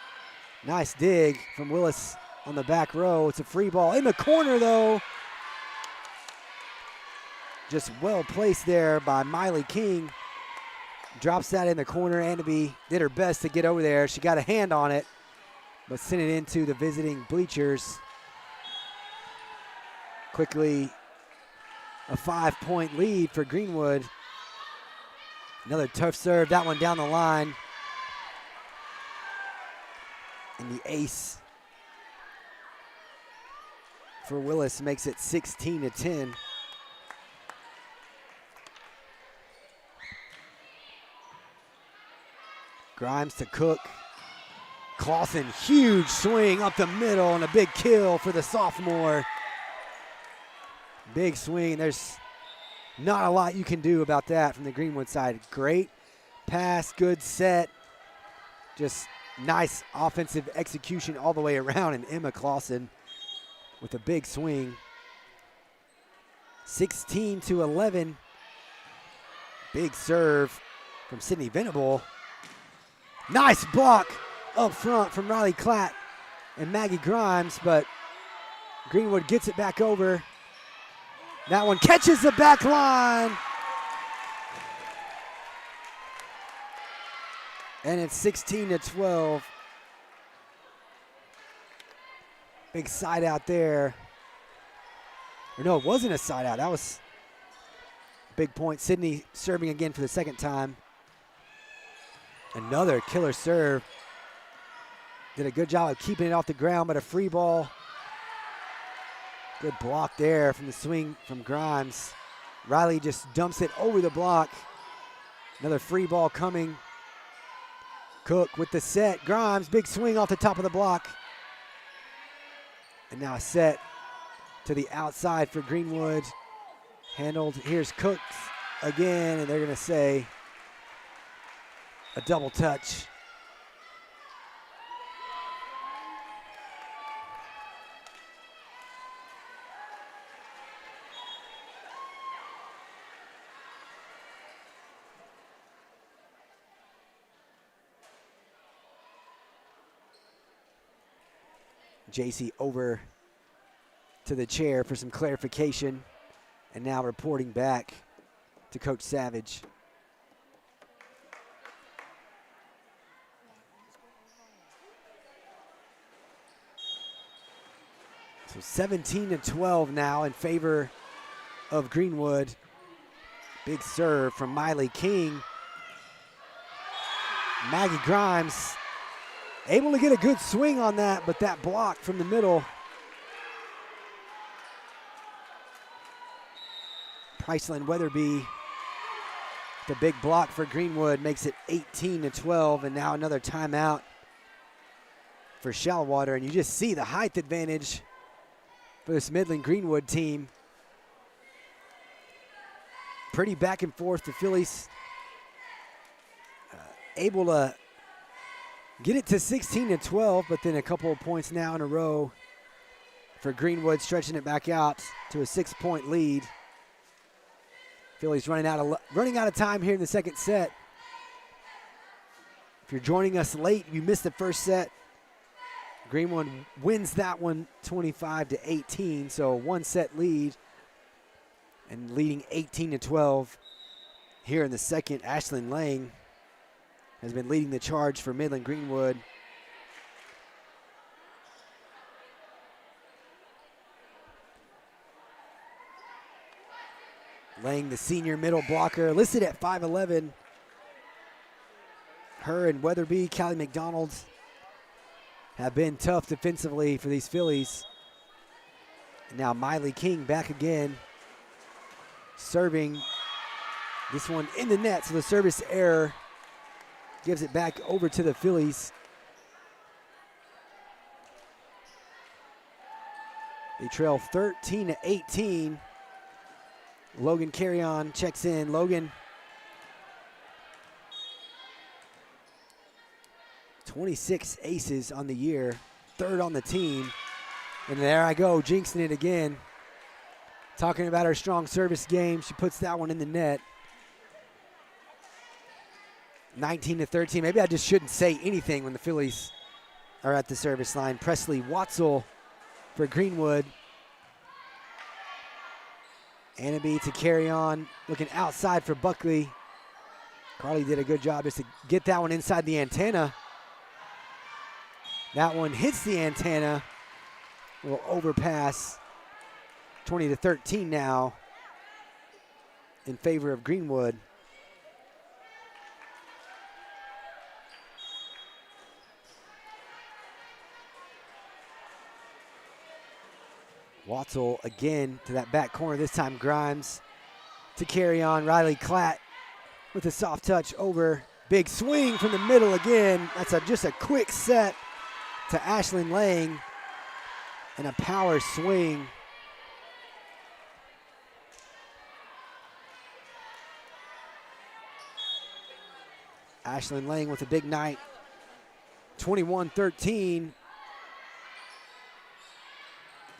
Nice dig from Willis on the back row. It's a free ball in the corner, though. Just well placed there by Miley King. Drops that in the corner. Anaby did her best to get over there. She got a hand on it, but sent it into the visiting bleachers. Quickly, a 5-point lead for Greenwood. Another tough serve, that one down the line. And the ace for Willis makes it 16-10. Grimes to Cook. Clausen, huge swing up the middle and a big kill for the sophomore. Big swing. There's not a lot you can do about that from the Greenwood side. Great pass, good set. Just nice offensive execution all the way around, and Emma Clausen with a big swing. 16-11. Big serve from Sydney Venable. Nice block up front from Riley Klatt and Maggie Grimes, but Greenwood gets it back over. That one catches the back line. And it's 16-12. Big side out there. Or no, it wasn't a side out. That was a big point. Sydney serving again for the second time. Another killer serve. Did a good job of keeping it off the ground, but a free ball. Good block there from the swing from Grimes. Riley just dumps it over the block. Another free ball coming. Cook with the set. Grimes, big swing off the top of the block. And now a set to the outside for Greenwood. Handled. Here's Cooks again, and they're going to say a double touch. JC over to the chair for some clarification, and now reporting back to Coach Savage. So 17-12 now in favor of Greenwood. Big serve from Miley King. Maggie Grimes able to get a good swing on that, but that block from the middle. Priceland Weatherby, the big block for Greenwood, makes it 18-12, and now another timeout for Shallowater. And you just see the height advantage for this Midland Greenwood team. Pretty back and forth. The Fillies able to get it to 16-12, but then a couple of points now in a row for Greenwood, stretching it back out to a 6-point lead. Fillies running out of time here in the second set. If you're joining us late, you missed the first set. Greenwood wins that one 25-18, so one set lead, and leading 18-12 here in the second. Ashlyn Lang has been leading the charge for Midland Greenwood. Lang, the senior middle blocker, listed at 5'11". Her and Weatherby, Callie McDonald have been tough defensively for these Fillies. And now Miley King back again, serving this one in the net, so the service error gives it back over to the Fillies. They trail 13-18. Logan Carrion checks in. Logan, 26 aces on the year, third on the team. And there I go, jinxing it again. Talking about her strong service game, she puts that one in the net. 19-13. Maybe I just shouldn't say anything when the Fillies are at the service line. Presley Watzel for Greenwood. Anaby to carry on, looking outside for Buckley. Carly did a good job just to get that one inside the antenna. That one hits the antenna. A little overpass. 20-13 now in favor of Greenwood. Watzel again to that back corner, this time Grimes to carry on. Riley Klatt with a soft touch over. Big swing from the middle again. That's just a quick set to Ashlyn Lang and a power swing. Ashlyn Lang with a big night. 21-13.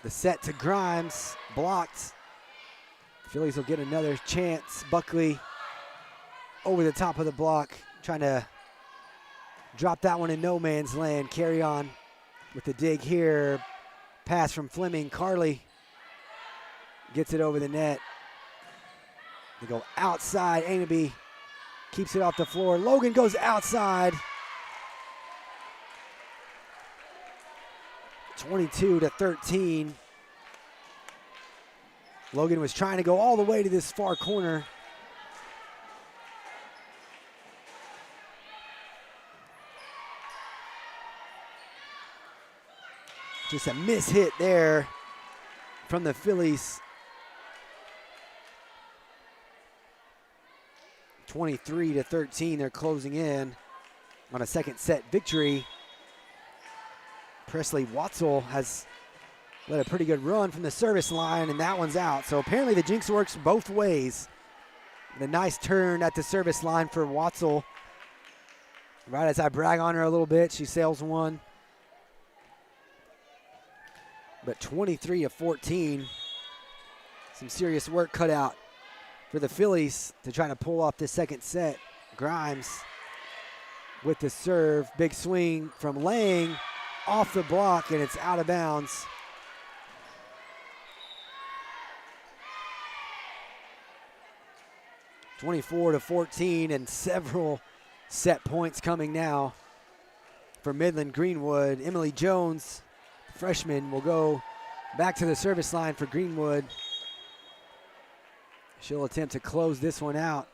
The set to Grimes, blocked. Phillies will get another chance. Buckley over the top of the block, trying to drop that one in no man's land. Carry on with the dig here. Pass from Fleming. Carly gets it over the net. They go outside. Anaby keeps it off the floor. Logan goes outside. 22-13. Logan was trying to go all the way to this far corner. Just a miss hit there from the Fillies. 23-13, they're closing in on a second set victory. Presley Watzel has led a pretty good run from the service line, and that one's out. So apparently the jinx works both ways. And a nice turn at the service line for Watzel. Right as I brag on her a little bit, she sails one. But 23-14, some serious work cut out for the Fillies to try to pull off this second set. Grimes with the serve, big swing from Lang. off the block, and it's out of bounds. (24-14), and several set points coming now for Midland Greenwood. Emily Jones, freshman, will go back to the service line for Greenwood. She'll attempt to close this one out.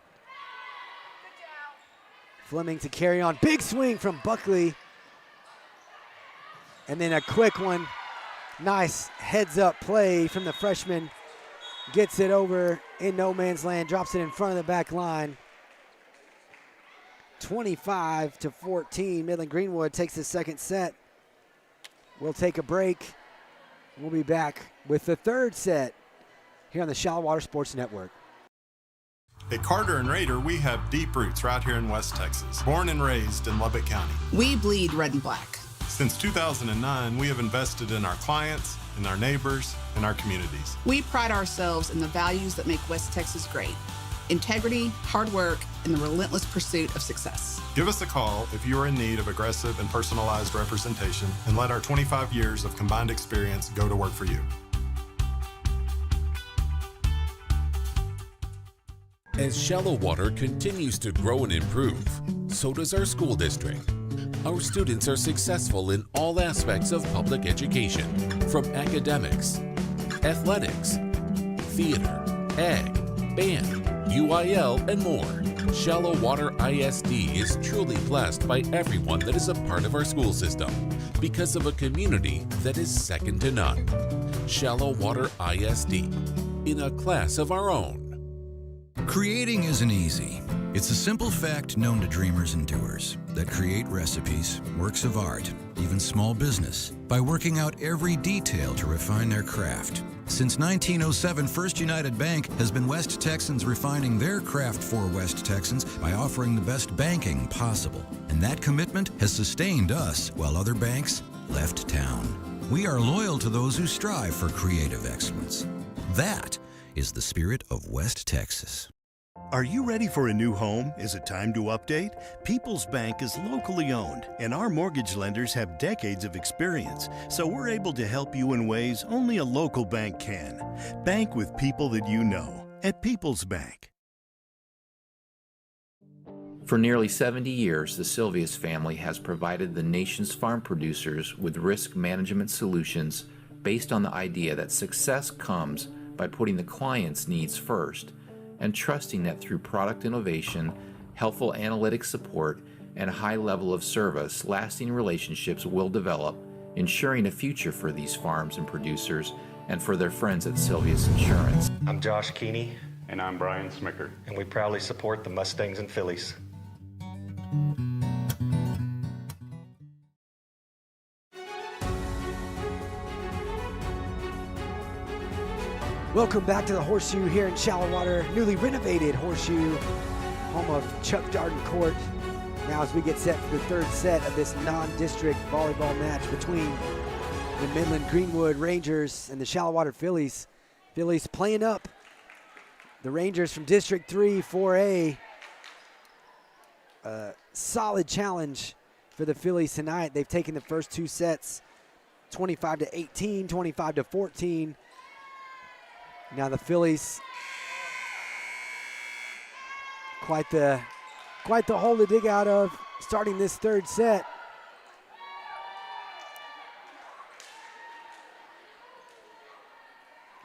Fleming to carry on. Big swing from Buckley. And then a quick one. Nice heads-up play from the freshman. Gets it over in no man's land. Drops it in front of the back line. 25-14. Midland Greenwood takes the second set. We'll take a break. We'll be back with the third set here on the Shallow Water Sports Network. At Carter and Raider, we have deep roots right here in West Texas. Born and raised in Lubbock County. We bleed red and black. Since 2009, we have invested in our clients, in our neighbors, and our communities. We pride ourselves in the values that make West Texas great: integrity, hard work, and the relentless pursuit of success. Give us a call if you are in need of aggressive and personalized representation, and let our 25 years of combined experience go to work for you. As shallow water continues to grow and improve, so does our school district. Our students are successful in all aspects of public education, from academics, athletics, theater, ag, band, UIL, and more. Shallow Water ISD is truly blessed by everyone that is a part of our school system because of a community that is second to none. Shallow Water ISD, in a class of our own. Creating isn't easy. It's a simple fact known to dreamers and doers that create recipes, works of art, even small business, by working out every detail to refine their craft. Since 1907, First United Bank has been West Texans refining their craft for West Texans by offering the best banking possible. And that commitment has sustained us while other banks left town. We are loyal to those who strive for creative excellence. That is the spirit of West Texas. Are you ready for a new home? Is it time to update? People's Bank is locally owned, and our mortgage lenders have decades of experience, so we're able to help you in ways only a local bank can. Bank with people that you know at People's Bank. For nearly 70 years, the Sylvia's family has provided the nation's farm producers with risk management solutions based on the idea that success comes by putting the client's needs first and trusting that through product innovation, helpful analytic support, and a high level of service, lasting relationships will develop, ensuring a future for these farms and producers and for their friends at Sylvia's Insurance. I'm Josh Keeney, And I'm Brian Smicker. and we proudly support the Mustangs and Fillies. Welcome back to the Horseshoe here in Shallow Water, newly renovated Horseshoe, home of Chuck Darden Court. Now as we get set for the third set of this non-district volleyball match between the Midland Greenwood Rangers and the Shallow Water Fillies. Fillies playing up the Rangers from District 3, 4A. Solid challenge for the Fillies tonight. They've taken the first two sets, 25-18, 25-14. Now the Fillies, quite the hole to dig out of, starting this third set.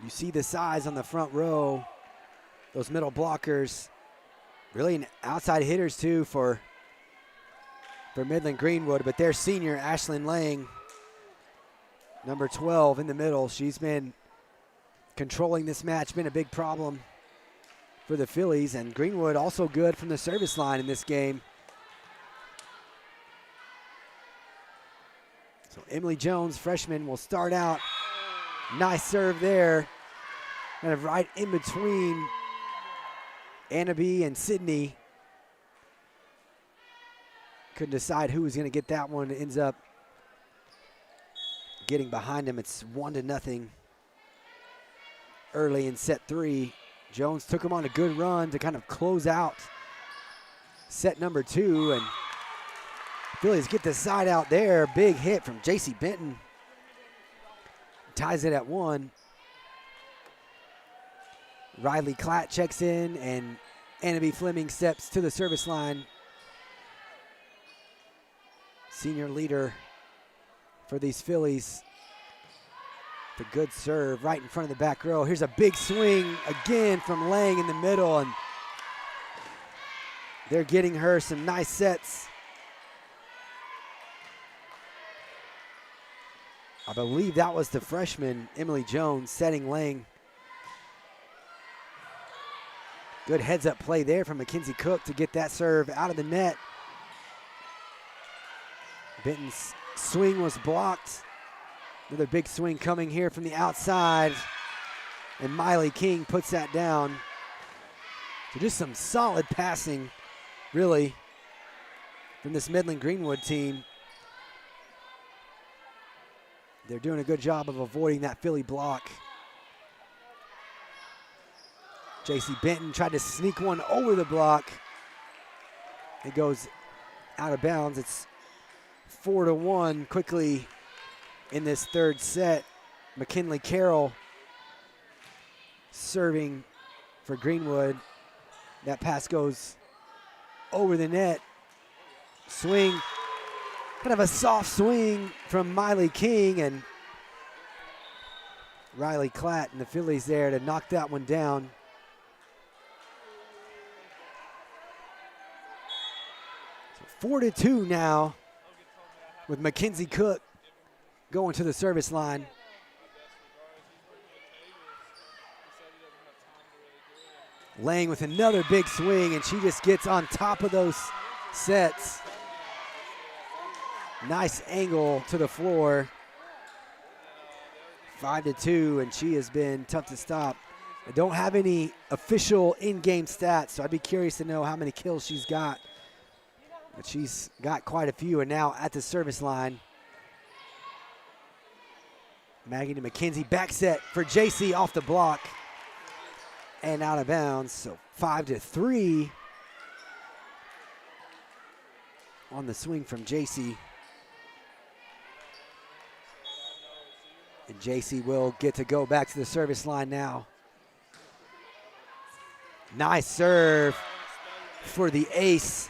You see the size on the front row, those middle blockers, really outside hitters too for Midland Greenwood, but their senior, Ashlyn Lang, number 12 in the middle. She's been controlling this match, been a big problem for the Fillies, and Greenwood also good from the service line in this game. So Emily Jones, freshman, will start out. Nice serve there, kind of right in between Annabee and Sydney. Couldn't decide who was going to get that one. It ends up getting behind him. It's 1-0. Early in set three. Jones took him on a good run to kind of close out set number two, and Phillies get the side out there. Big hit from J.C. Benton. Ties it at 1. Riley Klatt checks in, and Annabie Fleming steps to the service line. Senior leader for these Phillies. The good serve right in front of the back row. Here's a big swing again from Lang in the middle, and they're getting her some nice sets. I believe that was the freshman, Emily Jones, setting Lang. Good heads-up play there from Mackenzie Cook to get that serve out of the net. Benton's swing was blocked. Another big swing coming here from the outside. And Miley King puts that down. So just some solid passing, really, from this Midland Greenwood team. They're doing a good job of avoiding that Philly block. J.C. Benton tried to sneak one over the block. It goes out of bounds. It's 4-1 quickly in this third set. McKinley Carroll serving for Greenwood. That pass goes over the net. Swing, kind of a soft swing from Miley King, and Riley Klatt and the Phillies there to knock that one down. So 4-2 now with Mackenzie Cook going to the service line. Lang with another big swing, and she just gets on top of those sets. Nice angle to the floor. 5-2, and she has been tough to stop. I don't have any official in-game stats, so I'd be curious to know how many kills she's got. But she's got quite a few, and now at the service line. Maggie to McKenzie, back set for JC off the block and out of bounds. So 5-3 on the swing from JC. And JC will get to go back to the service line now. Nice serve for the ace.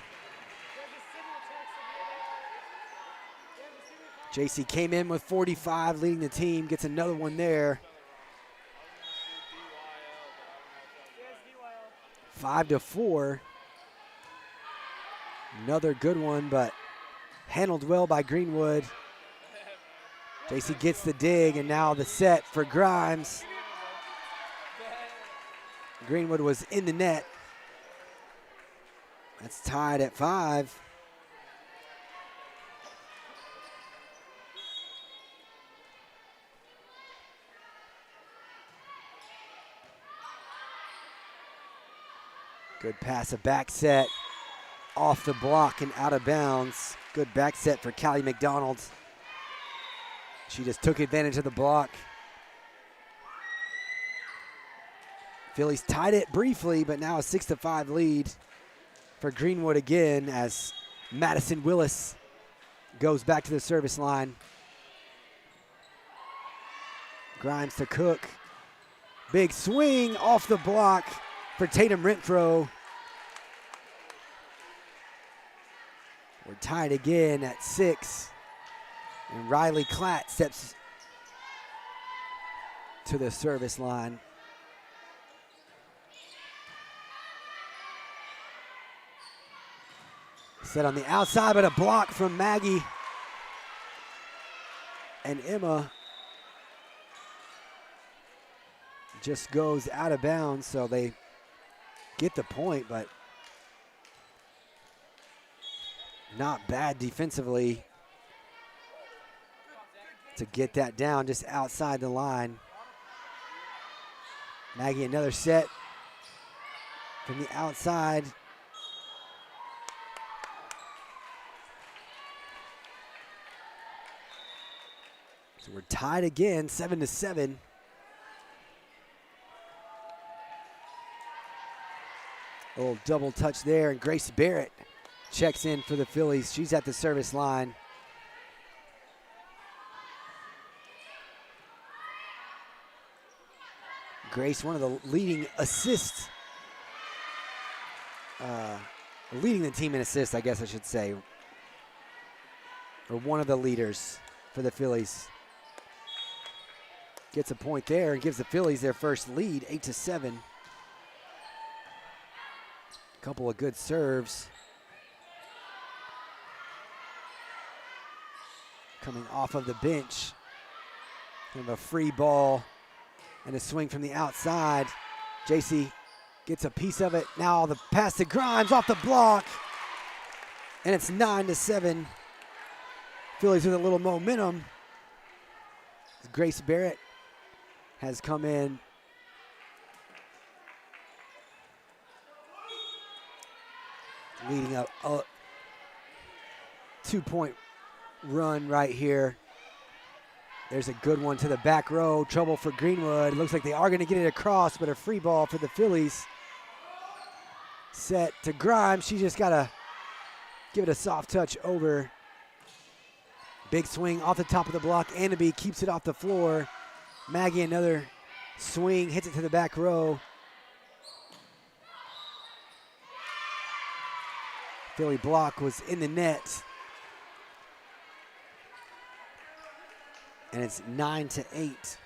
JC came in with 45, leading the team, gets another one there. 5-4. Another good one, but handled well by Greenwood. JC gets the dig, and now the set for Grimes. Greenwood was in the net. That's tied at 5. Good pass, a back set off the block and out of bounds. Good back set for Callie McDonald. She just took advantage of the block. Phillies tied it briefly, but now a 6-5 lead for Greenwood again as Madison Willis goes back to the service line. Grimes to Cook. Big swing off the block for Tatum Renfro. We're tied again at 6. And Riley Klatt steps to the service line. Set on the outside, but a block from Maggie and Emma. Just goes out of bounds, so they get the point, but not bad defensively to get that down just outside the line. Maggie, another set from the outside. So we're tied again, 7-7. A little double touch there, and Grace Barrett checks in for the Phillies. She's at the service line. Grace, one of the leading assists, leading the team in assists, I guess I should say, or one of the leaders for the Phillies. Gets a point there and gives the Phillies their first lead, 8-7. Couple of good serves. Coming off of the bench. Kind of a free ball and a swing from the outside. JC gets a piece of it. Now the pass to Grimes off the block. And it's 9-7. Phillies with a little momentum. Grace Barrett has come in. Leading a 2-point run right here. There's a good one to the back row. Trouble for Greenwood. Looks like they are going to get it across, but a free ball for the Phillies. Set to Grimes. She just got to give it a soft touch over. Big swing off the top of the block. Anneby keeps it off the floor. Maggie, another swing, hits it to the back row. Philly block was in the net. And it's 9-8.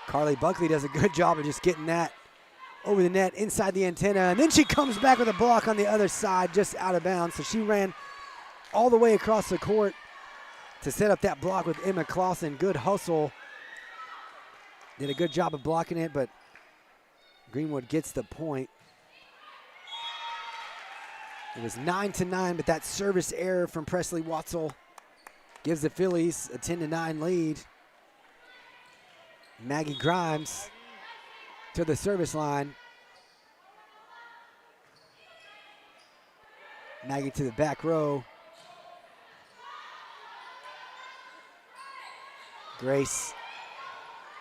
Carly Buckley does a good job of just getting that over the net, inside the antenna, and then she comes back with a block on the other side, just out of bounds. So she ran all the way across the court to set up that block with Emma Clausen. Good hustle. Did a good job of blocking it, but Greenwood gets the point. It was 9-9, but that service error from Presley Watzel gives the Phillies a 10-9 lead. Maggie Grimes to the service line. Maggie to the back row. Grace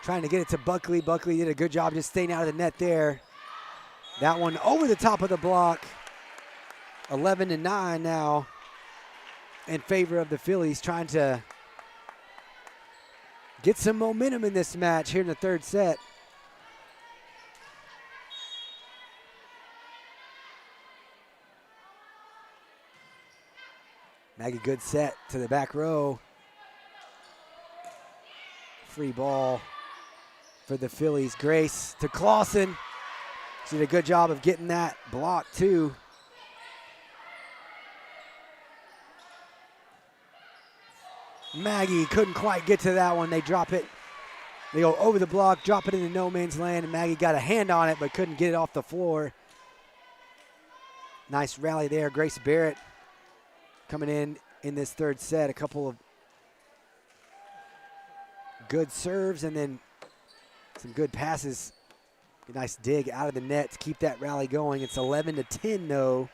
trying to get it to Buckley. Buckley did a good job just staying out of the net there. That one over the top of the block. 11-9 now in favor of the Phillies, trying to get some momentum in this match here in the third set. Maggie, good set to the back row. Free ball for the Phillies. Grace to Clausen. She did a good job of getting that block too. Maggie couldn't quite get to that one. They drop it. They go over the block, drop it into no man's land, and Maggie got a hand on it but couldn't get it off the floor. Nice rally there. Grace Barrett coming in this third set. A couple of good serves and then some good passes. A nice dig out of the net to keep that rally going. It's 11-10 though.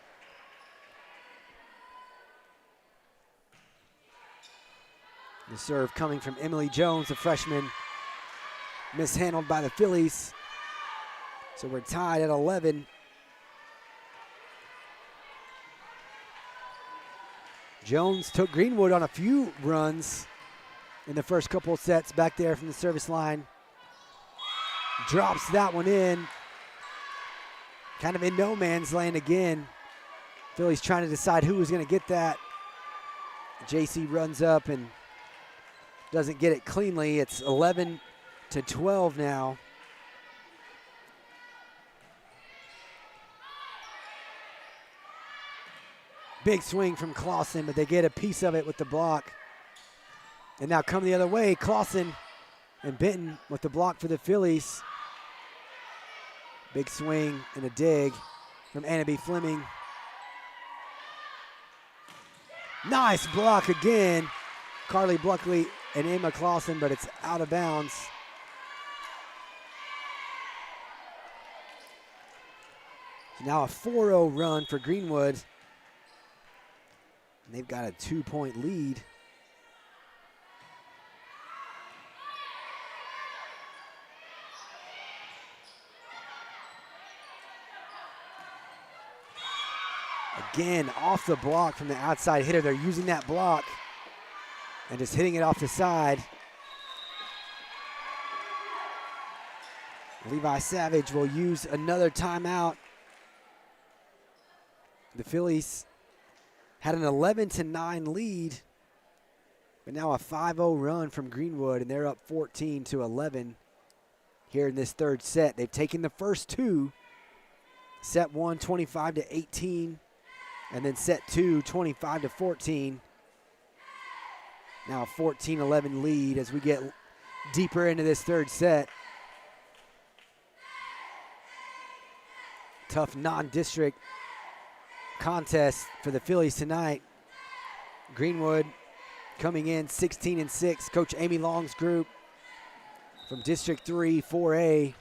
The serve coming from Emily Jones, a freshman, mishandled by the Phillies. So we're tied at 11. Jones took Greenwood on a few runs in the first couple of sets back there from the service line. Drops that one in. Kind of in no man's land again. Phillies trying to decide who was going to get that. JC runs up and doesn't get it cleanly. It's 11-12 now. Big swing from Clausen, but they get a piece of it with the block. And now come the other way, Clausen and Benton with the block for the Phillies. Big swing and a dig from Anneby Fleming. Nice block again. Carly Buckley and Emma Clausen, but it's out of bounds. Now a 4-0 run for Greenwood. And they've got a 2-point lead. Again, off the block from the outside hitter. They're using that block and just hitting it off the side. Levi Savage will use another timeout. The Phillies had an 11-9 lead, but now a 5-0 run from Greenwood, and they're up 14-11 here in this third set. They've taken the first two. Set one, 25-18, and then set two, 25-14. Now a 14-11 lead as we get deeper into this third set. Tough non-district contest for the Phillies tonight. Greenwood coming in 16-6. Coach Amy Long's group from District 3, 4A.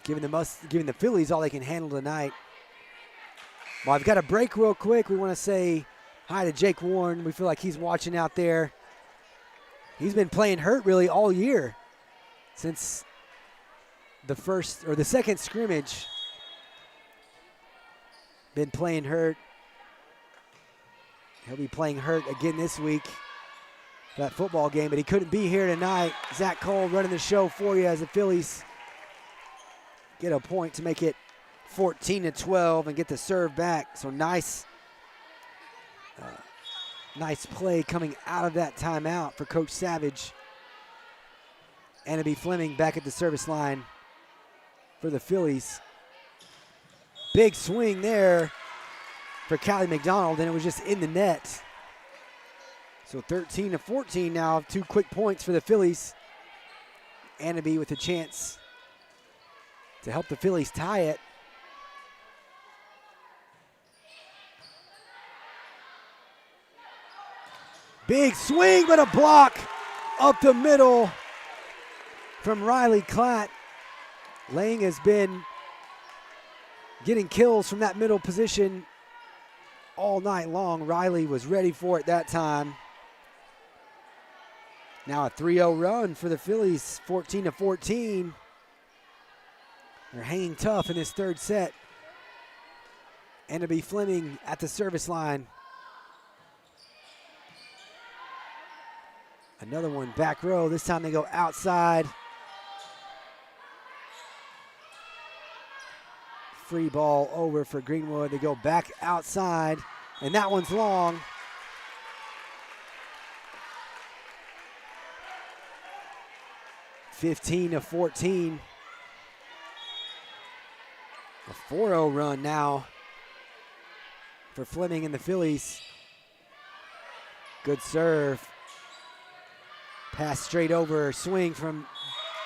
Giving the Phillies all they can handle tonight. Well, I've got a break real quick. We want to say hi to Jake Warren. We feel like he's watching out there. He's been playing hurt really all year since the second scrimmage. Been playing hurt. He'll be playing hurt again this week for that football game, but he couldn't be here tonight. Zach Cole running the show for you as the Phillies get a point to make it 14-12 and get the serve back. So nice play coming out of that timeout for Coach Savage. Annabie Fleming back at the service line for the Phillies. Big swing there for Callie McDonald, and it was just in the net. So 13-14 now, 2 quick points for the Phillies. Annabie with a chance to help the Phillies tie it. Big swing, but a block up the middle from Riley Klatt. Lang has been getting kills from that middle position all night long. Riley was ready for it that time. Now a 3-0 run for the Phillies, 14-14. They're hanging tough in this third set. Annabie Fleming at the service line. Another one back row. This time they go outside. Free ball over for Greenwood. They go back outside, and that one's long. (15-14). A 4-0 run now for Fleming and the Phillies. Good serve. Pass straight over, swing from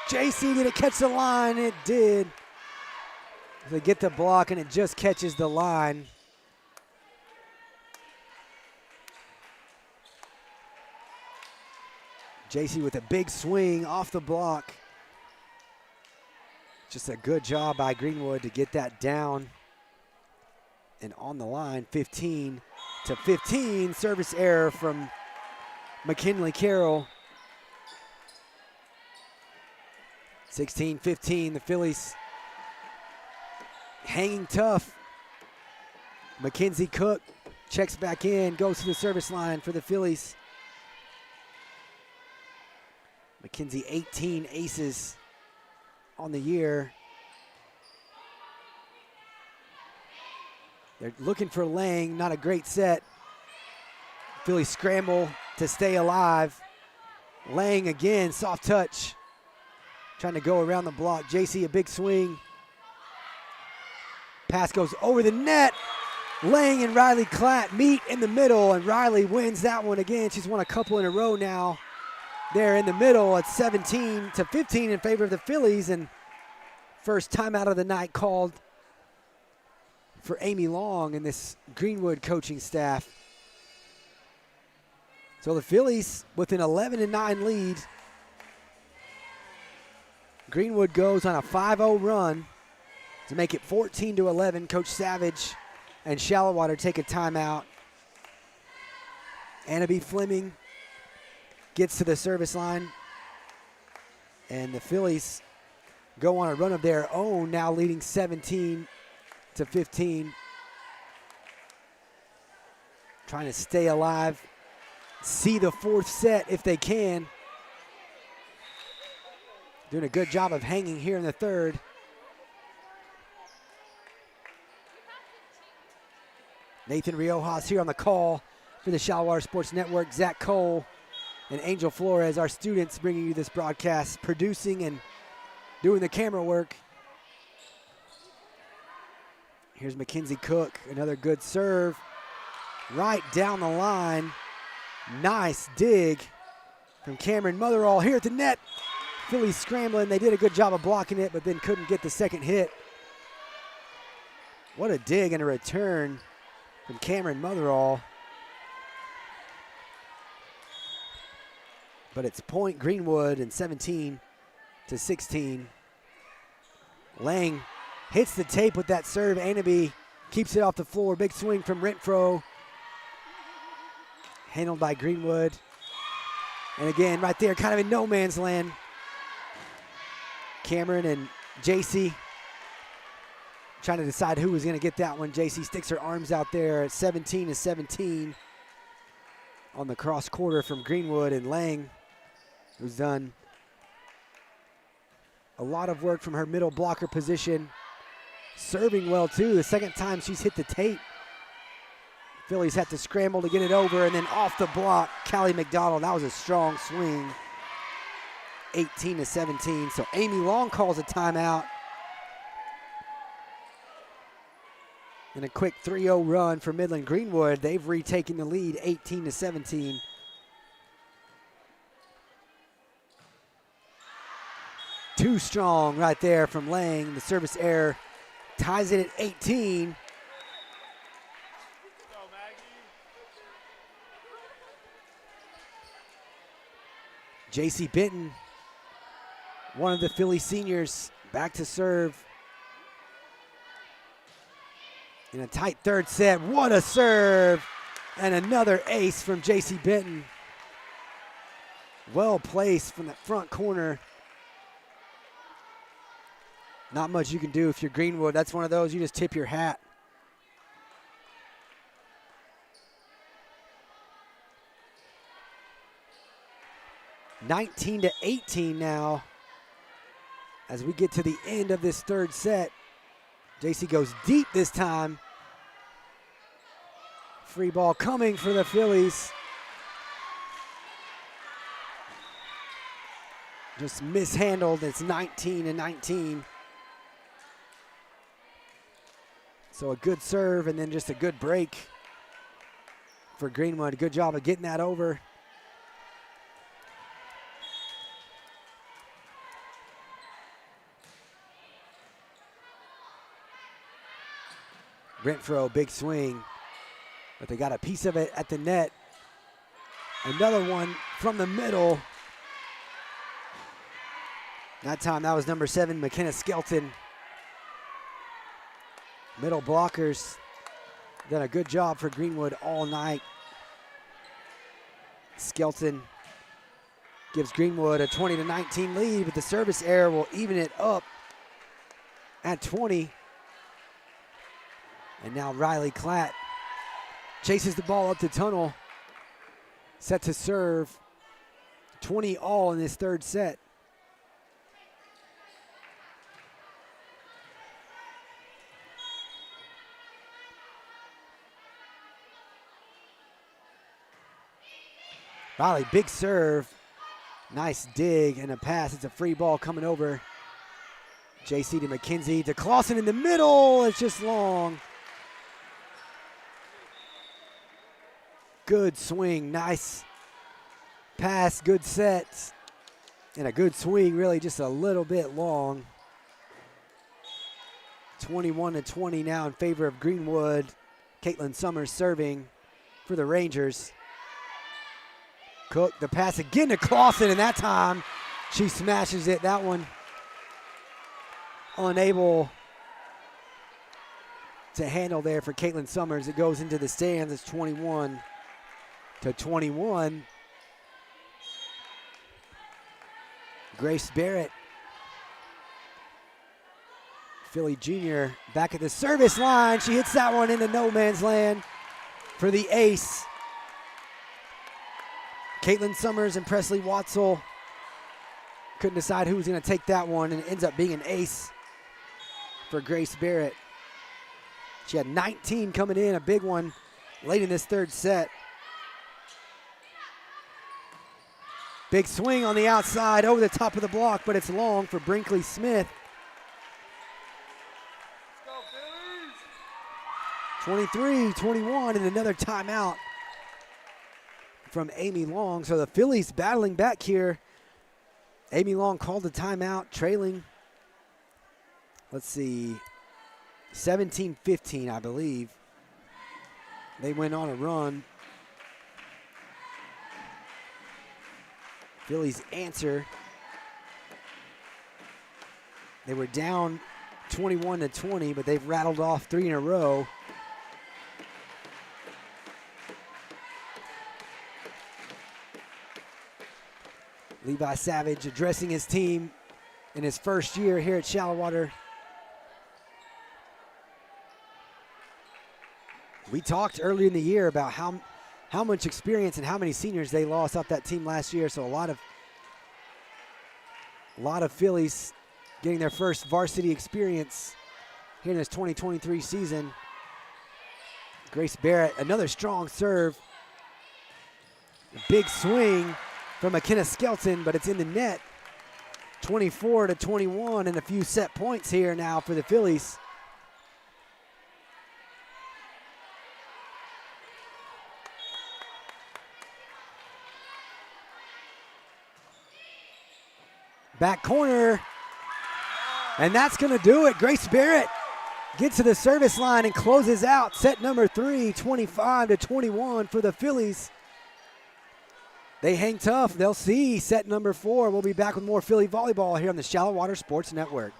JC. Did it catch the line? It did. They get the block and it just catches the line. JC with a big swing off the block. Just a good job by Greenwood to get that down and on the line. 15-15, service error from McKinley Carroll. 16-15, the Phillies hanging tough. Mackenzie Cook checks back in, goes to the service line for the Phillies. Mackenzie 18 aces on the year. They're looking for Lang, not a great set. Phillies scramble to stay alive. Lang again, soft touch. Trying to go around the block. JC, a big swing. Pass goes over the net. Lang and Riley Klatt meet in the middle, and Riley wins that one again. She's won a couple in a row now. There in the middle at 17-15 in favor of the Phillies, and first timeout of the night called for Amy Long and this Greenwood coaching staff. So the Phillies with an 11-9 lead. Greenwood goes on a 5-0 run to make it 14-11. Coach Savage and Shallowater take a timeout. Annabie Fleming gets to the service line, and the Phillies go on a run of their own, now leading 17-15. trying to stay alive, see the fourth set if they can. Doing a good job of hanging here in the third. Nathan Riojas here on the call for the Shallow Water Sports Network. Zach Cole and Angel Flores, our students, bringing you this broadcast, producing and doing the camera work. Here's Mackenzie Cook, another good serve. Right down the line. Nice dig from Cameron Motherall here at the net. Phillies scrambling. They did a good job of blocking it, but then couldn't get the second hit. What a dig and a return from Cameron Motherall. But it's point Greenwood and 17-16. Lang hits the tape with that serve. Anaby keeps it off the floor. Big swing from Renfro. Handled by Greenwood. And again, right there, kind of in no man's land. Cameron and JC trying to decide who was going to get that one. JC sticks her arms out there at 17-17 on the cross quarter from Greenwood, and Lang, who's done a lot of work from her middle blocker position. Serving well, too. The second time she's hit the tape. Phillies had to scramble to get it over, and then off the block, Callie McDonald. That was a strong swing. 18-17. So Amy Long calls a timeout. And a quick 3-0 run for Midland Greenwood. They've retaken the lead, 18-17. Too strong right there from Lang. The service error ties it at 18. J.C. Benton, one of the Philly seniors, back to serve. In a tight third set, what a serve! And another ace from J.C. Benton. Well placed from the front corner. Not much you can do if you're Greenwood. That's one of those, you just tip your hat. (19-18) now as we get to the end of this third set. JC goes deep this time. Free ball coming for the Phillies. Just mishandled. It's 19-19. So a good serve and then just a good break for Greenwood. Good job of getting that over. Renfro, big swing, but they got a piece of it at the net. Another one from the middle. That time that was number 7, McKenna Skelton. Middle blockers done a good job for Greenwood all night. Skelton gives Greenwood a 20-19 lead, but the service error will even it up at 20. And now Riley Klatt chases the ball up the tunnel. Set to serve. 20 all in this third set. Riley, big serve. Nice dig and a pass. It's a free ball coming over. JC to McKenzie to Clausen in the middle. It's just long. Good swing, nice pass, good set, and a good swing, really just a little bit long. 21-20 now in favor of Greenwood. Caitlin Summers serving for the Rangers. Cook, the pass again to Clausen, and that time she smashes it. That one unable to handle there for Caitlin Summers. It goes into the stands. It's 21-21. Grace Barrett, Philly junior, back at the service line. She hits that one into no man's land. for the ace. Caitlin Summers and Presley Watzel couldn't decide who was going to take that one, and it ends up being an ace for Grace Barrett. She had 19 coming in, a big one late in this third set. Big swing on the outside over the top of the block, but it's long for Brinkley Smith. 23-21 and another timeout from Amy Long. So the Phillies battling back here. Amy Long called the timeout, trailing, let's see, 17-15, I believe. They went on a run. Phillies answer. They were down 21-20, but they've rattled off 3 in a row. Levi Savage addressing his team in his first year here at Shallow Water. We talked earlier in the year about how much experience and how many seniors they lost off that team last year. So a lot of Phillies getting their first varsity experience here in this 2023 season. Grace Barrett, another strong serve. Big swing from McKenna Skelton, but it's in the net. 24-21 and a few set points here now for the Phillies. Back corner, and that's going to do it. Grace Barrett gets to the service line and closes out set number 3, 25-21 for the Phillies. They hang tough. They'll see set number 4. We'll be back with more Philly volleyball here on the Shallow Water Sports Network.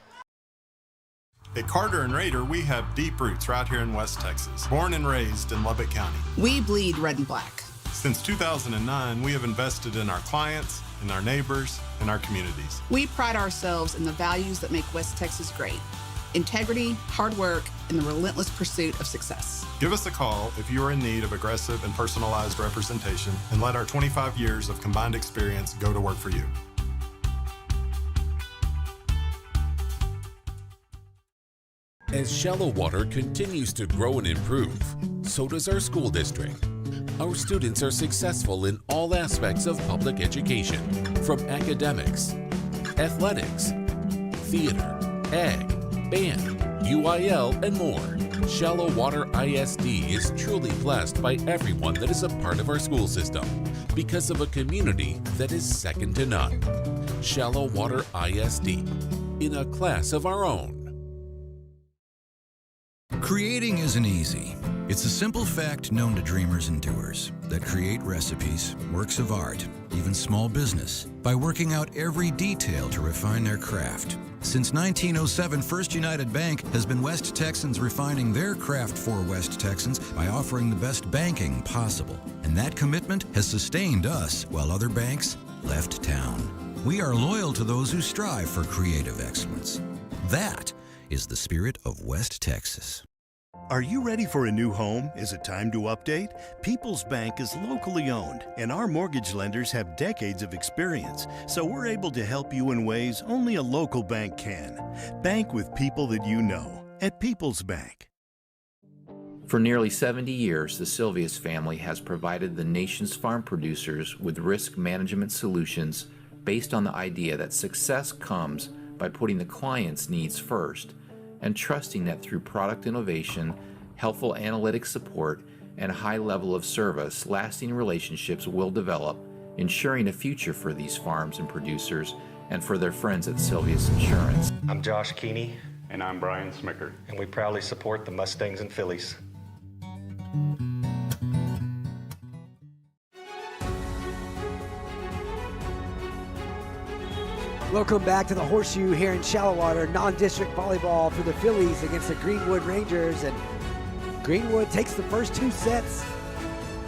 At Carter and Raider, we have deep roots right here in West Texas. Born and raised in Lubbock County. We bleed red and black. Since 2009, we have invested in our clients, in our neighbors, and our communities. We pride ourselves in the values that make West Texas great: integrity, hard work, and the relentless pursuit of success. Give us a call if you are in need of aggressive and personalized representation, and let our 25 years of combined experience go to work for you. As Shallow Water continues to grow and improve, so does our school district. Our students are successful in all aspects of public education, from academics, athletics, theater, ag, band, UIL, and more. Shallow Water ISD is truly blessed by everyone that is a part of our school system because of a community that is second to none. Shallow Water ISD, in a class of our own. Creating isn't easy. It's a simple fact known to dreamers and doers that create recipes, works of art, even small business, by working out every detail to refine their craft. Since 1907, First United Bank has been West Texans refining their craft for West Texans by offering the best banking possible. And that commitment has sustained us while other banks left town. We are loyal to those who strive for creative excellence. That is the spirit of West Texas. Are you ready for a new home? Is it time to update? People's Bank is locally owned, and our mortgage lenders have decades of experience, so we're able to help you in ways only a local bank can. Bank with people that you know at People's Bank. For nearly 70 years, the Silvius family has provided the nation's farm producers with risk management solutions based on the idea that success comes by putting the client's needs first and trusting that through product innovation, helpful analytic support, and a high level of service, lasting relationships will develop, ensuring a future for these farms and producers and for their friends at Silvius Insurance. I'm Josh Keeney, And I'm Brian Smicker. and we proudly support the Mustangs and Fillies. Welcome back to the Horseshoe here in Shallow Water. Non-district volleyball for the Phillies against the Greenwood Rangers. And Greenwood takes the first 2 sets.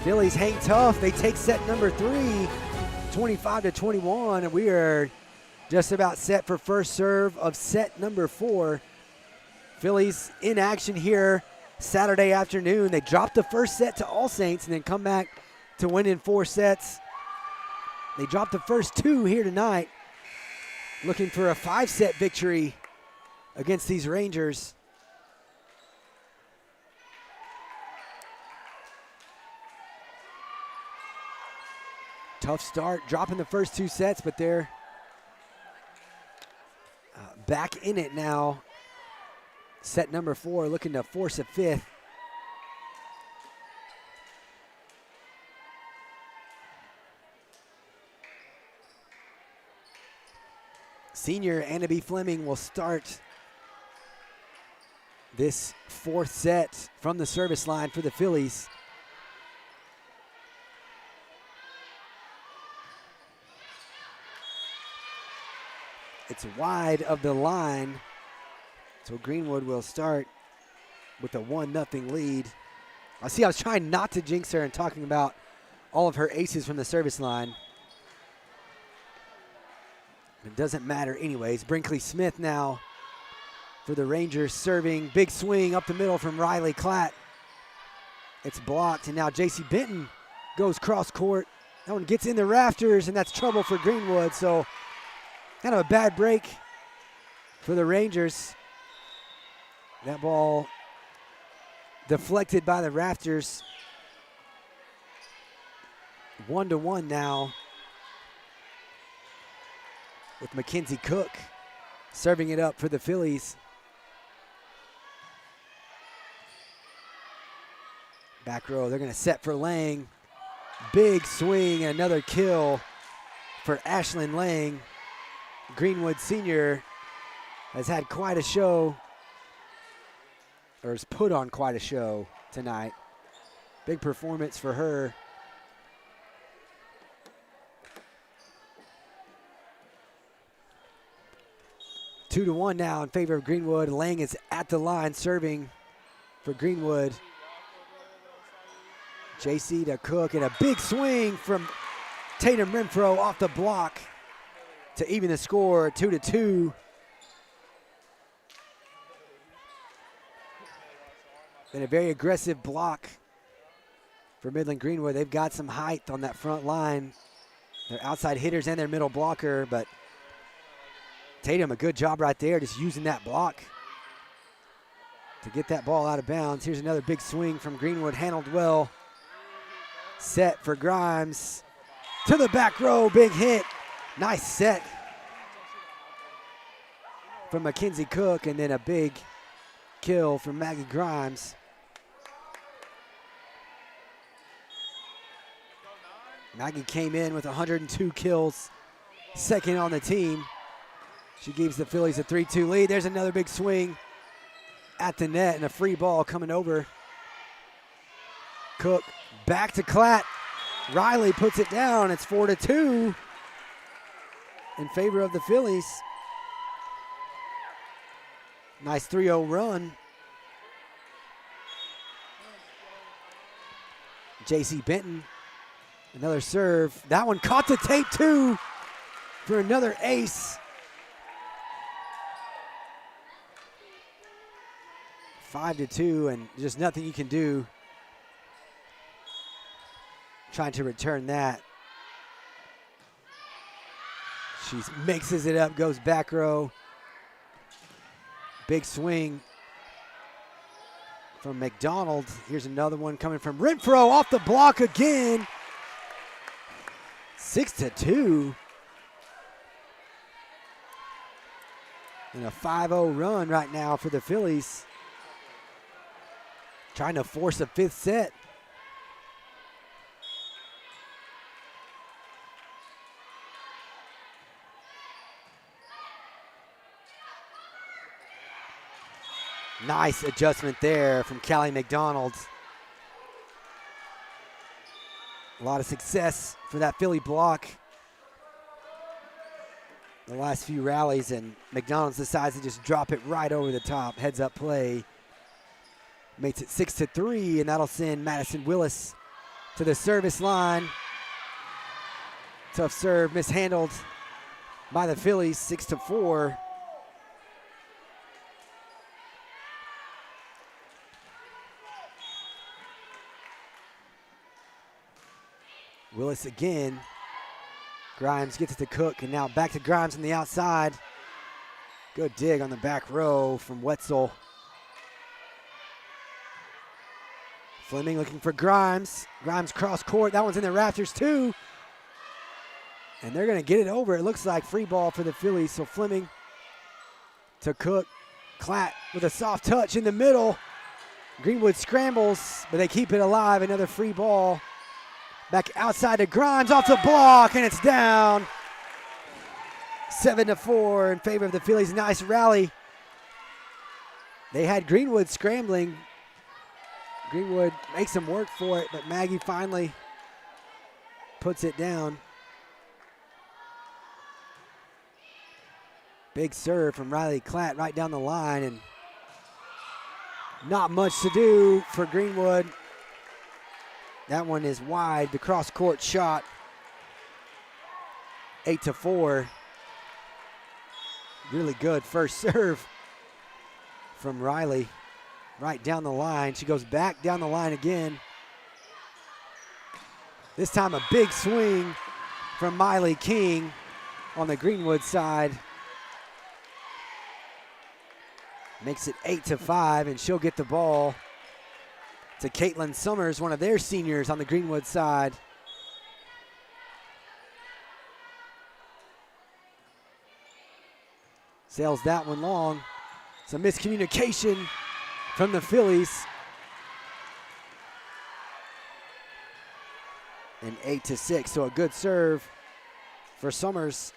Phillies hang tough. They take set number 3, 25-21. And we are just about set for first serve of set number 4. Phillies in action here Saturday afternoon. They dropped the first set to All Saints and then come back to win in 4 sets. They dropped the first 2 here tonight, looking for a 5-set victory against these Rangers. Tough start, dropping the first 2 sets, but they're back in it now. Set number 4, looking to force a 5th. Senior Annabee Fleming will start this 4th set from the service line for the Fillies. It's wide of the line, so Greenwood will start with a 1-0 lead. I was trying not to jinx her and talking about all of her aces from the service line. It doesn't matter anyways. Brinkley Smith now for the Rangers serving. Big swing up the middle from Riley Klatt. It's blocked, and now J.C. Benton goes cross court. That one gets in the rafters, and that's trouble for Greenwood. So kind of a bad break for the Rangers. That ball deflected by the rafters. 1-1 now with Mackenzie Cook serving it up for the Fillies. Back row, they're going to set for Lang. Big swing and another kill for Ashlyn Lang. Greenwood Sr. has had quite a show, or has put on quite a show tonight. Big performance for her. Two to one now in favor of Greenwood. Lang is at the line serving for Greenwood. JC to Cook, and a big swing from Tatum Renfro off the block to even the score, 2-2. Been a very aggressive block for Midland Greenwood. They've got some height on that front line. Their outside hitters and their middle blocker, but Tatum, a good job right there, just using that block to get that ball out of bounds. Here's another big swing from Greenwood, handled well. Set for Grimes. To the back row, big hit. Nice set from Mackenzie Cook, and then a big kill from Maggie Grimes. Maggie came in with 102 kills, second on the team. She gives the Fillies a 3-2 lead. There's another big swing at the net and a free ball coming over. Cook back to Klatt. Riley puts it down. It's 4-2 in favor of the Fillies. Nice 3-0 run. J.C. Benton, another serve. That one caught the tape too for another ace. 5-2, and just nothing you can do trying to return that. She mixes it up, goes back row. Big swing from McDonald. Here's another one coming from Renfro off the block again. 6-2. And a 5-0 run right now for the Fillies. Trying to force a 5th set. Nice adjustment there from Callie McDonald. A lot of success for that Philly block the last few rallies, and McDonald decides to just drop it right over the top. Heads up play. Makes it 6-3, and that'll send Madison Willis to the service line. Tough serve, mishandled by the Fillies, 6-4. Willis again. Grimes gets it to Cook, and now back to Grimes on the outside. Good dig on the back row from Wetzel. Fleming looking for Grimes. Grimes cross court. That one's in the rafters too. And they're going to get it over. It looks like free ball for the Phillies. So Fleming to Cook. Klatt with a soft touch in the middle. Greenwood scrambles, but they keep it alive. Another free ball. Back outside to Grimes, off the block, and it's down. 7-4 in favor of the Phillies. Nice rally. They had Greenwood scrambling. Greenwood makes him work for it, but Maggie finally puts it down. Big serve from Riley Klatt right down the line, and not much to do for Greenwood. That one is wide, the cross-court shot. 8-4. Really good first serve from Riley. Right down the line. She goes back down the line again. This time a big swing from Miley King on the Greenwood side. Makes it 8-5, and she'll get the ball to Caitlin Summers, one of their seniors on the Greenwood side. Sails that one long. Some miscommunication from the Phillies. And 8-6, so a good serve for Summers.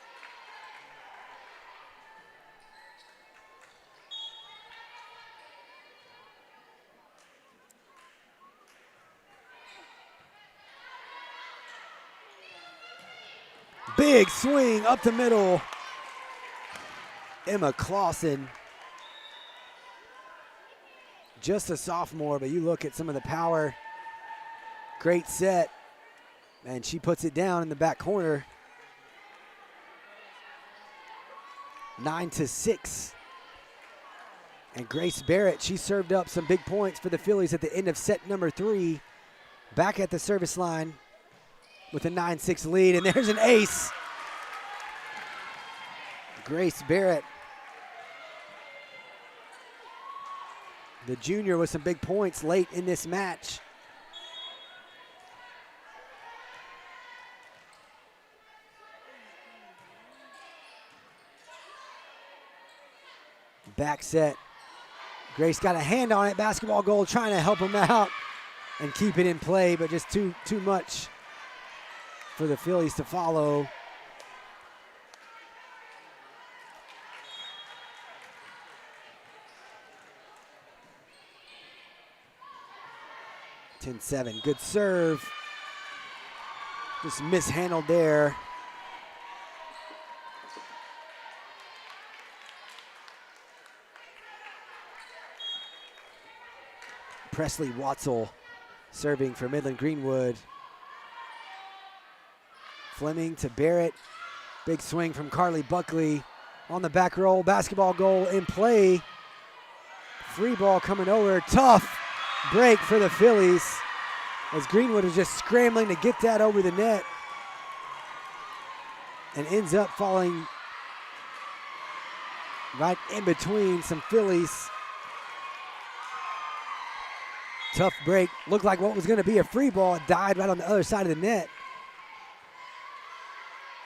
Big swing up the middle. Emma Clausen. Just a sophomore, but you look at some of the power. Great set. And she puts it down in the back corner. 9-6. And Grace Barrett, she served up some big points for the Phillies at the end of set number 3. Back at the service line with a 9-6 lead, and there's an ace. Grace Barrett, the junior, with some big points late in this match. Back set. Grace got a hand on it. Basketball goal, trying to help him out and keep it in play, but just too much for the Phillies to follow. (10-7). Good serve. Just mishandled there. Presley Watzel serving for Midland Greenwood. Fleming to Barrett. Big swing from Carly Buckley on the back roll. Basketball goal in play. Free ball coming over. Tough break for the Phillies as Greenwood was just scrambling to get that over the net and ends up falling right in between some Phillies. Tough break. Looked like what was going to be a free ball. It died right on the other side of the net.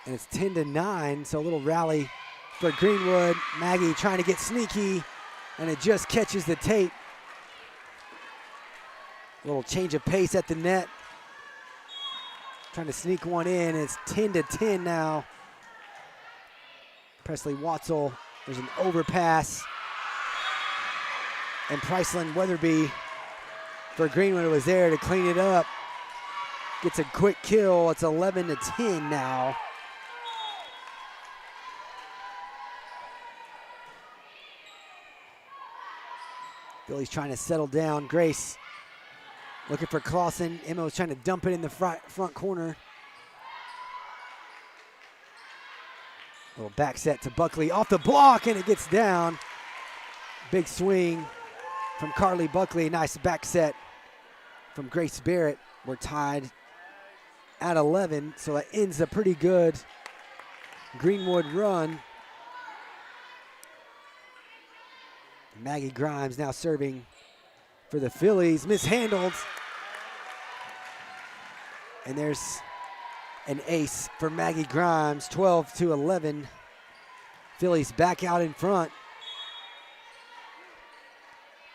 And it's 10-9, so a little rally for Greenwood. Maggie trying to get sneaky, and it just catches the tape. A little change of pace at the net. Trying to sneak one in. It's 10-10 now. Presley Watzel. There's an overpass. And Priceland Weatherby for Greenwood was there to clean it up. Gets a quick kill. It's 11-10 now. Philly's trying to settle down. Grace looking for Clausen. Emma was trying to dump it in the front corner. Little back set to Buckley. Off the block, and it gets down. Big swing from Carly Buckley. Nice back set from Grace Barrett. We're tied at 11, so that ends a pretty good Greenwood run. Maggie Grimes now serving for the Fillies, mishandled. And there's an ace for Maggie Grimes, 12-11. Fillies back out in front.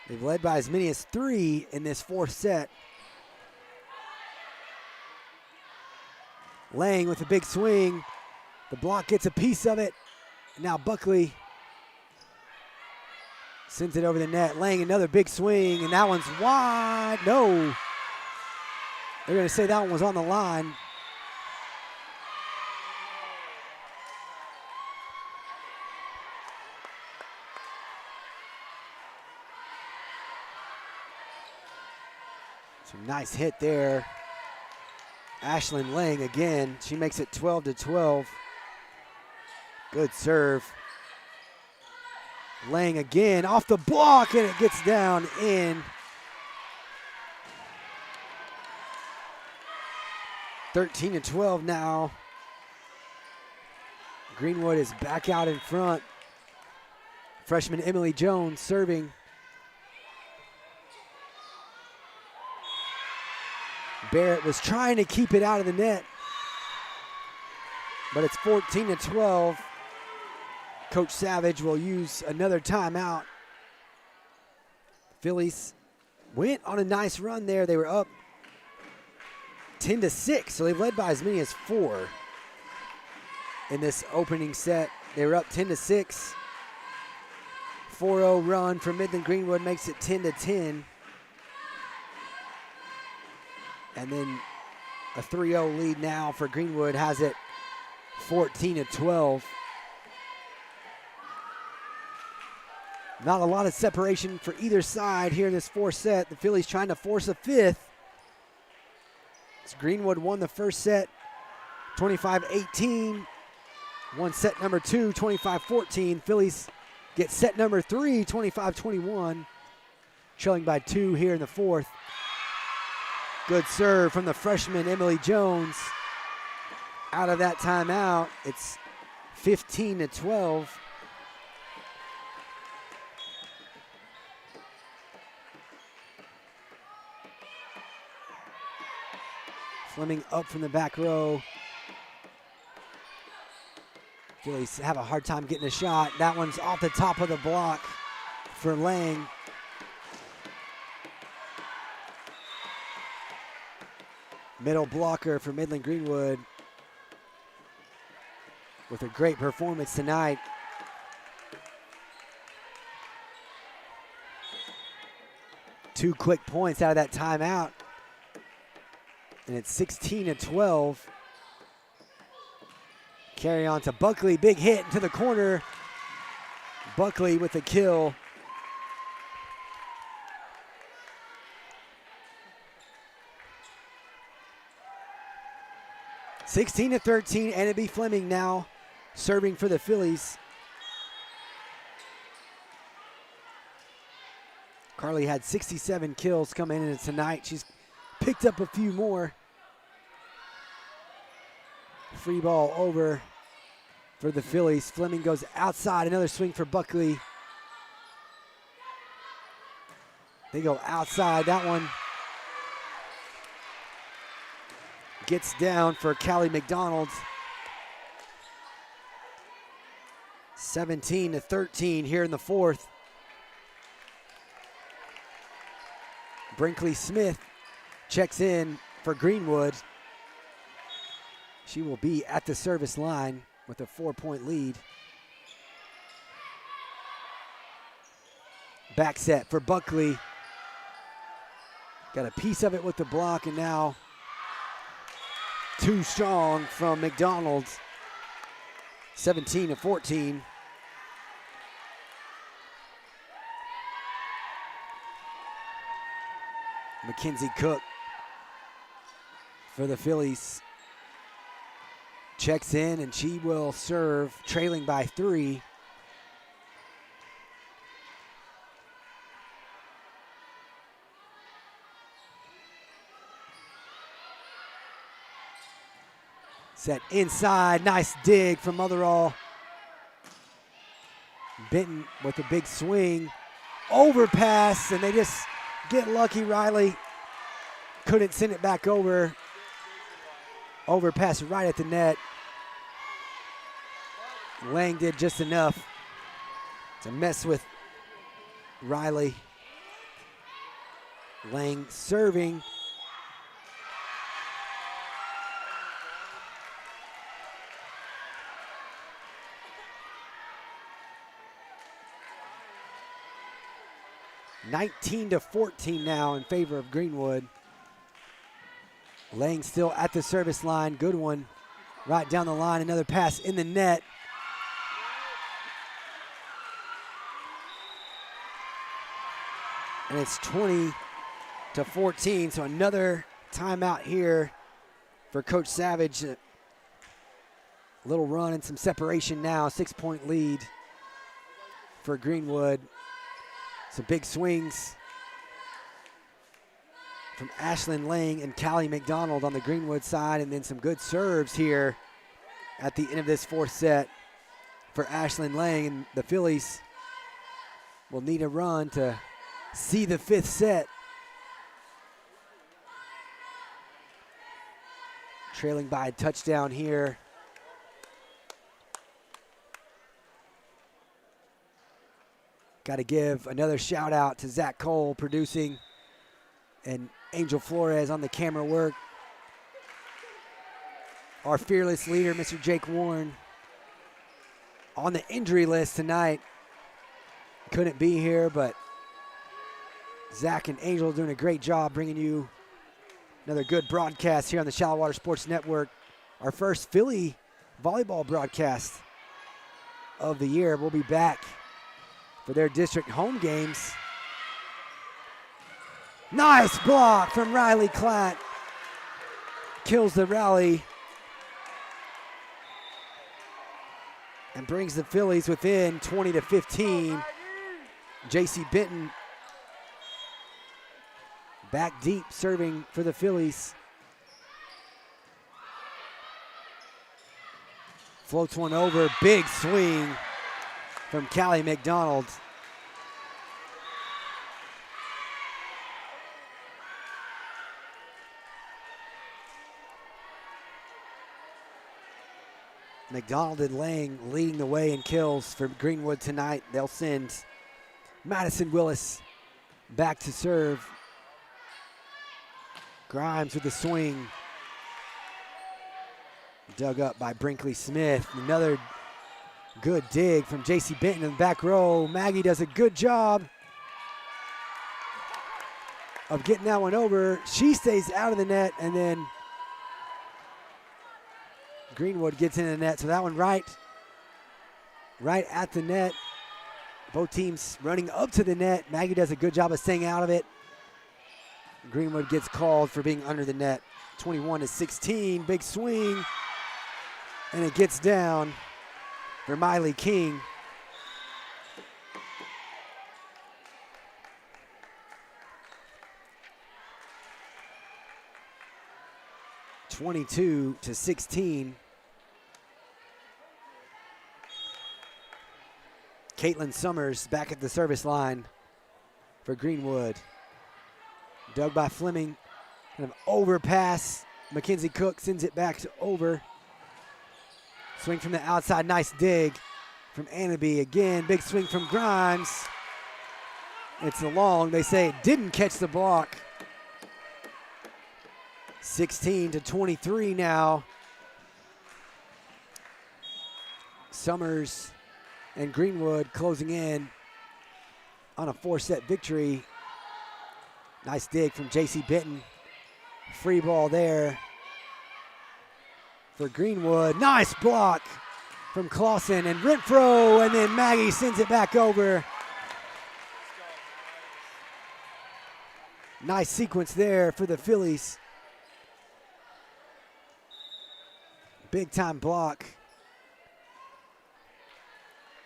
They've led by as many as 3 in this 4th set. Lang with a big swing. The block gets a piece of it. Now Buckley sends it over the net. Lang another big swing, and that one's wide. No. They're going to say that one was on the line. Some nice hit there. Ashlyn Lang again. She makes it 12-12. Good serve. Lang again off the block, and it gets down in. 13-12 now. Greenwood is back out in front. Freshman Emily Jones serving. Barrett was trying to keep it out of the net, but it's 14-12. Coach Savage will use another timeout. Fillies went on a nice run there. They were up 10-6, so they've led by as many as 4 in this opening set. They were up 10-6. 4-0 run for Midland Greenwood makes it 10-10. And then a 3-0 lead now for Greenwood has it 14-12. Not a lot of separation for either side here in this 4th set. The Fillies trying to force a 5th. As Greenwood won the 1st set 25-18. Won set number 2 25-14. Fillies get set number 3 25-21. Trailing by 2 here in the 4th. Good serve from the freshman Emily Jones. Out of that timeout, it's 15-12. Fleming up from the back row. Fillies have a hard time getting a shot. That one's off the top of the block for Lang. Middle blocker for Midland Greenwood with a great performance tonight. Two quick points out of that timeout. And it's 16-12. Carry on to Buckley, big hit into the corner. Buckley with the kill. (16-13), Annabie Fleming now serving for the Fillies. Carly had 67 kills coming in tonight. She's picked up a few more. Free ball over for the Fillies. Fleming goes outside. Another swing for Buckley. They go outside. That one gets down for Callie McDonald. 17-13 here in the 4th. Brinkley Smith checks in for Greenwood. She will be at the service line with a 4-point lead. Back set for Buckley. Got a piece of it with the block, and now too strong from McDonald. 17-14. Mackenzie Cook for the Fillies checks in, and she will serve, trailing by 3. Set inside, nice dig from Motherall. Benton with a big swing. Overpass, and they just get lucky. Riley couldn't send it back over. Overpass right at the net. Lang did just enough to mess with Riley. Lang serving. (19-14) now in favor of Greenwood. Lang still at the service line. Good one right down the line. Another pass in the net. And it's 20-14, so another timeout here for Coach Savage. A little run and some separation now. 6-point lead for Greenwood. Some big swings from Ashlyn Lang and Callie McDonald on the Greenwood side, and then some good serves here at the end of this fourth set for Ashlyn Lang. And the Fillies will need a run to see the fifth set. Trailing by a touchdown here. Got to give another shout out to Zach Cole producing, and Angel Flores on the camera work. Our fearless leader, Mr. Jake Warren, on the injury list tonight. Couldn't be here, but Zach and Angel doing a great job bringing you another good broadcast here on the Shallow Water Sports Network. Our first Philly volleyball broadcast of the year. We'll be back for their district home games. Nice block from Riley Klatt. Kills the rally and brings the Phillies within 20-15. J.C. Benton back deep serving for the Phillies. Floats one over, big swing from Callie McDonald. McDonald and Lang leading the way in kills for Greenwood tonight. They'll send Madison Willis back to serve. Grimes with the swing. Dug up by Brinkley Smith. Another good dig from J.C. Benton in the back row. Maggie does a good job of getting that one over. She stays out of the net, and then Greenwood gets in the net. So that one right at the net. Both teams running up to the net. Maggie does a good job of staying out of it. Greenwood gets called for being under the net. 21-16, big swing. And it gets down for Miley King. (22-16). Caitlin Summers back at the service line for Greenwood. Dug by Fleming. Kind of overpass. Mackenzie Cook sends it back to over. Swing from the outside, nice dig from Anaby. Again, big swing from Grimes. It's a long, they say it didn't catch the block. 16-23 now. Summers and Greenwood closing in on a 4-set victory. Nice dig from J.C. Benton. Free ball there for Greenwood. Nice block from Clausen and Renfro, and then Maggie sends it back over. Nice sequence there for the Phillies. Big time block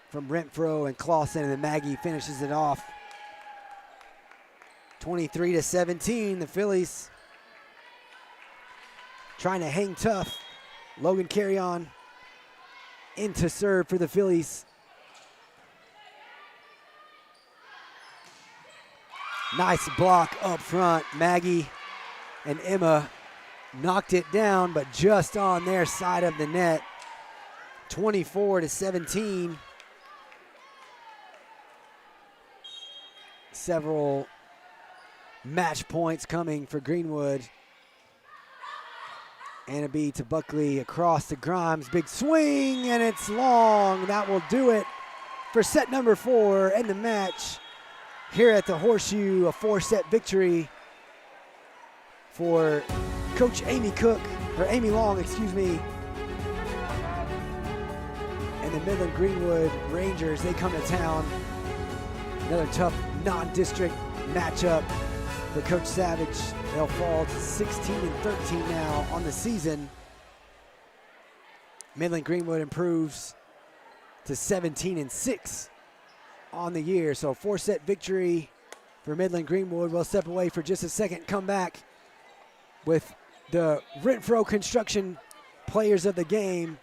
from Renfro and Clausen, and then Maggie finishes it off. 23-17, the Phillies trying to hang tough Logan Carrion in to serve for the Phillies. Nice block up front. Maggie and Emma knocked it down, but just on their side of the net. 24-17. Several match points coming for Greenwood. Anna B to Buckley across to Grimes. Big swing, and it's long. That will do it for set number 4 and the match here at the Horseshoe. A 4-set victory for Coach Amy Long, excuse me. And the Midland Greenwood Rangers, they come to town. Another tough non-district matchup for Coach Savage. They'll fall to 16-13 now on the season. Midland Greenwood improves to 17-6 on the year. So 4-set victory for Midland Greenwood. We'll step away for just a second, come back with the Renfro Construction players of the game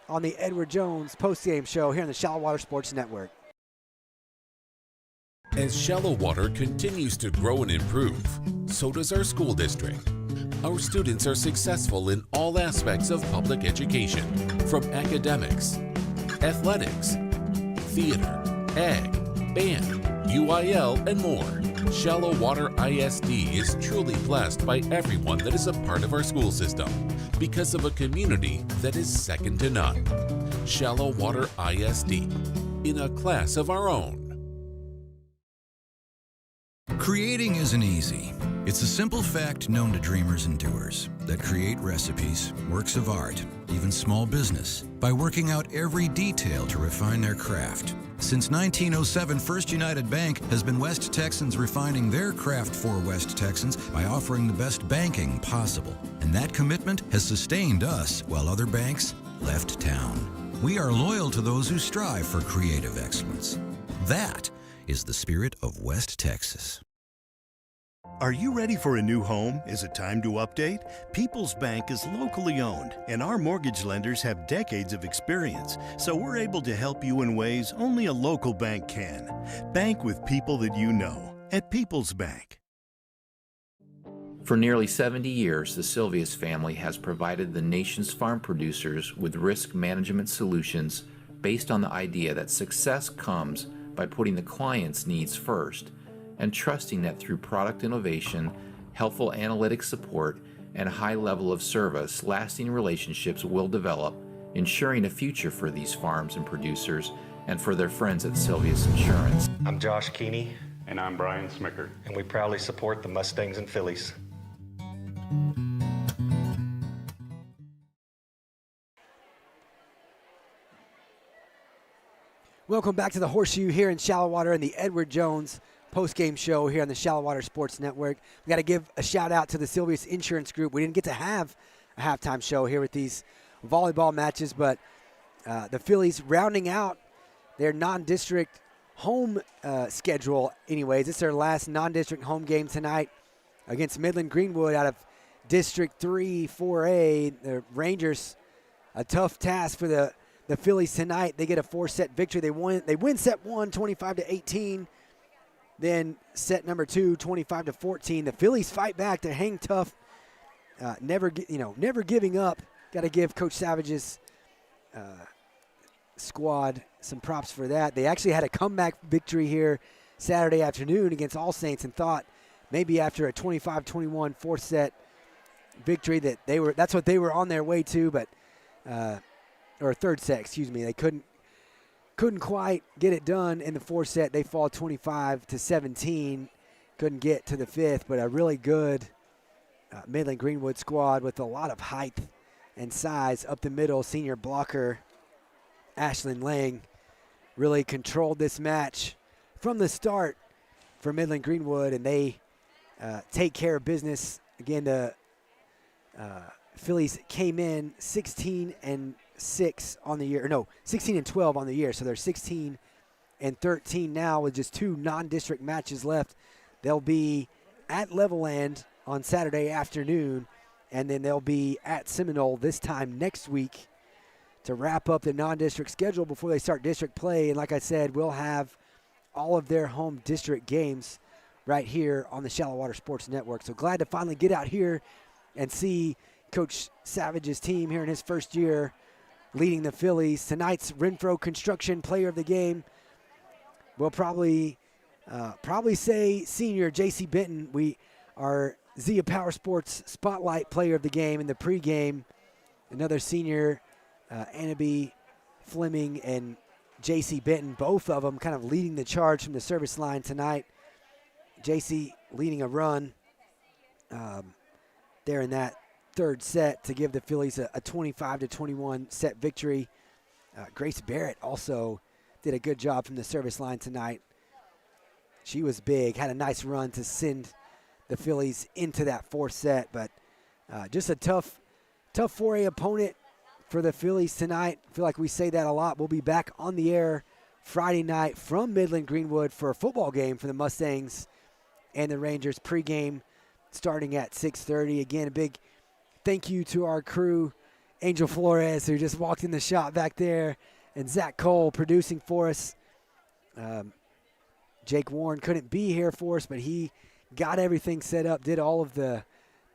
on the Edward Jones postgame show here on the Shallow Water Sports Network. As shallow water continues to grow and improve, so does our school district. Our students are successful in all aspects of public education, from academics, athletics, theater, ag, band, UIL, and more. Shallow Water ISD is truly blessed by everyone that is a part of our school system because of a community that is second to none. Shallow Water ISD, in a class of our own. Creating isn't easy. It's a simple fact known to dreamers and doers that create recipes, works of art, even small business, by working out every detail to refine their craft. Since 1907, First United Bank has been West Texans refining their craft for West Texans by offering the best banking possible. And that commitment has sustained us while other banks left town. We are loyal to those who strive for creative excellence. That is the spirit of West Texas. Are you ready for a new home? Is it time to update? People's Bank is locally owned, and our mortgage lenders have decades of experience, so we're able to help you in ways only a local bank can. Bank with people that you know at People's Bank. For nearly 70 years, the Sylvius family has provided the nation's farm producers with risk management solutions based on the idea that success comes by putting the client's needs first and trusting that through product innovation, helpful analytic support, and a high level of service, lasting relationships will develop, ensuring a future for these farms and producers and for their friends at Sylvius Insurance. I'm Josh Keeney, And I'm Brian Smicker. and we proudly support the Mustangs and Fillies. Welcome back to the Horseshoe here in Shallow Water and the Edward Jones post-game show here on the Shallow Water Sports Network. We got to give a shout out to the Sylvius Insurance Group. We didn't get to have a halftime show here with these volleyball matches, but the Fillies rounding out their non-district home schedule anyways. It's their last non-district home game tonight against Midland Greenwood out of District 3 4A. The Rangers, a tough task for the Fillies tonight. They get a 4-set victory. They win set 1, 25-18. Then set number 2, 25-14. The Fillies fight back. They hang tough. Never giving up. Got to give Coach Savage's squad some props for that. They actually had a comeback victory here Saturday afternoon against All Saints and thought maybe after a 25-21 4th set victory that's what they were on their way to, but or 3rd set, excuse me. They couldn't quite get it done in the 4th set. They fall 25-17. Couldn't get to the 5th, but a really good Midland Greenwood squad with a lot of height and size up the middle. Senior blocker Ashlyn Lang really controlled this match from the start for Midland Greenwood, and they take care of business. Again, the Fillies came in 16-6 on the year, 16-12 on the year. So they're 16-13 now with just 2 non-district matches left. They'll be at Levelland on Saturday afternoon and then they'll be at Seminole this time next week to wrap up the non-district schedule before they start district play. And like I said, we'll have all of their home district games right here on the Shallow Water Sports Network. So glad to finally get out here and see Coach Savage's team here in his first year leading the Fillies. Tonight's Renfro Construction Player of the Game, we'll probably say senior J.C. Benton. Our Zia Power Sports Spotlight Player of the Game in the pregame. Another senior, Annabee Fleming and J.C. Benton, both of them kind of leading the charge from the service line tonight. J.C. leading a run there in that third set to give the Fillies a 25-21 set victory. Grace Barrett also did a good job from the service line tonight. She was big, had a nice run to send the Fillies into that fourth set, but just a tough 4A opponent for the Fillies tonight. I feel like we say that a lot. We'll be back on the air Friday night from Midland Greenwood for a football game for the Mustangs and the Rangers. Pregame starting at 6:30. Again, a big thank you to our crew, Angel Flores, who just walked in the shop back there, and Zach Cole producing for us. Jake Warren couldn't be here for us, but he got everything set up, did all of the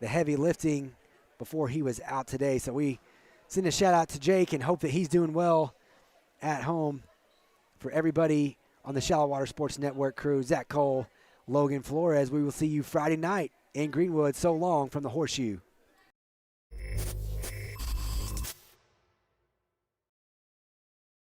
heavy lifting before he was out today. So we send a shout out to Jake and hope that he's doing well at home. For everybody on the Shallow Water Sports Network crew, Zach Cole, Logan Flores, we will see you Friday night in Greenwood. So long from the Horseshoe.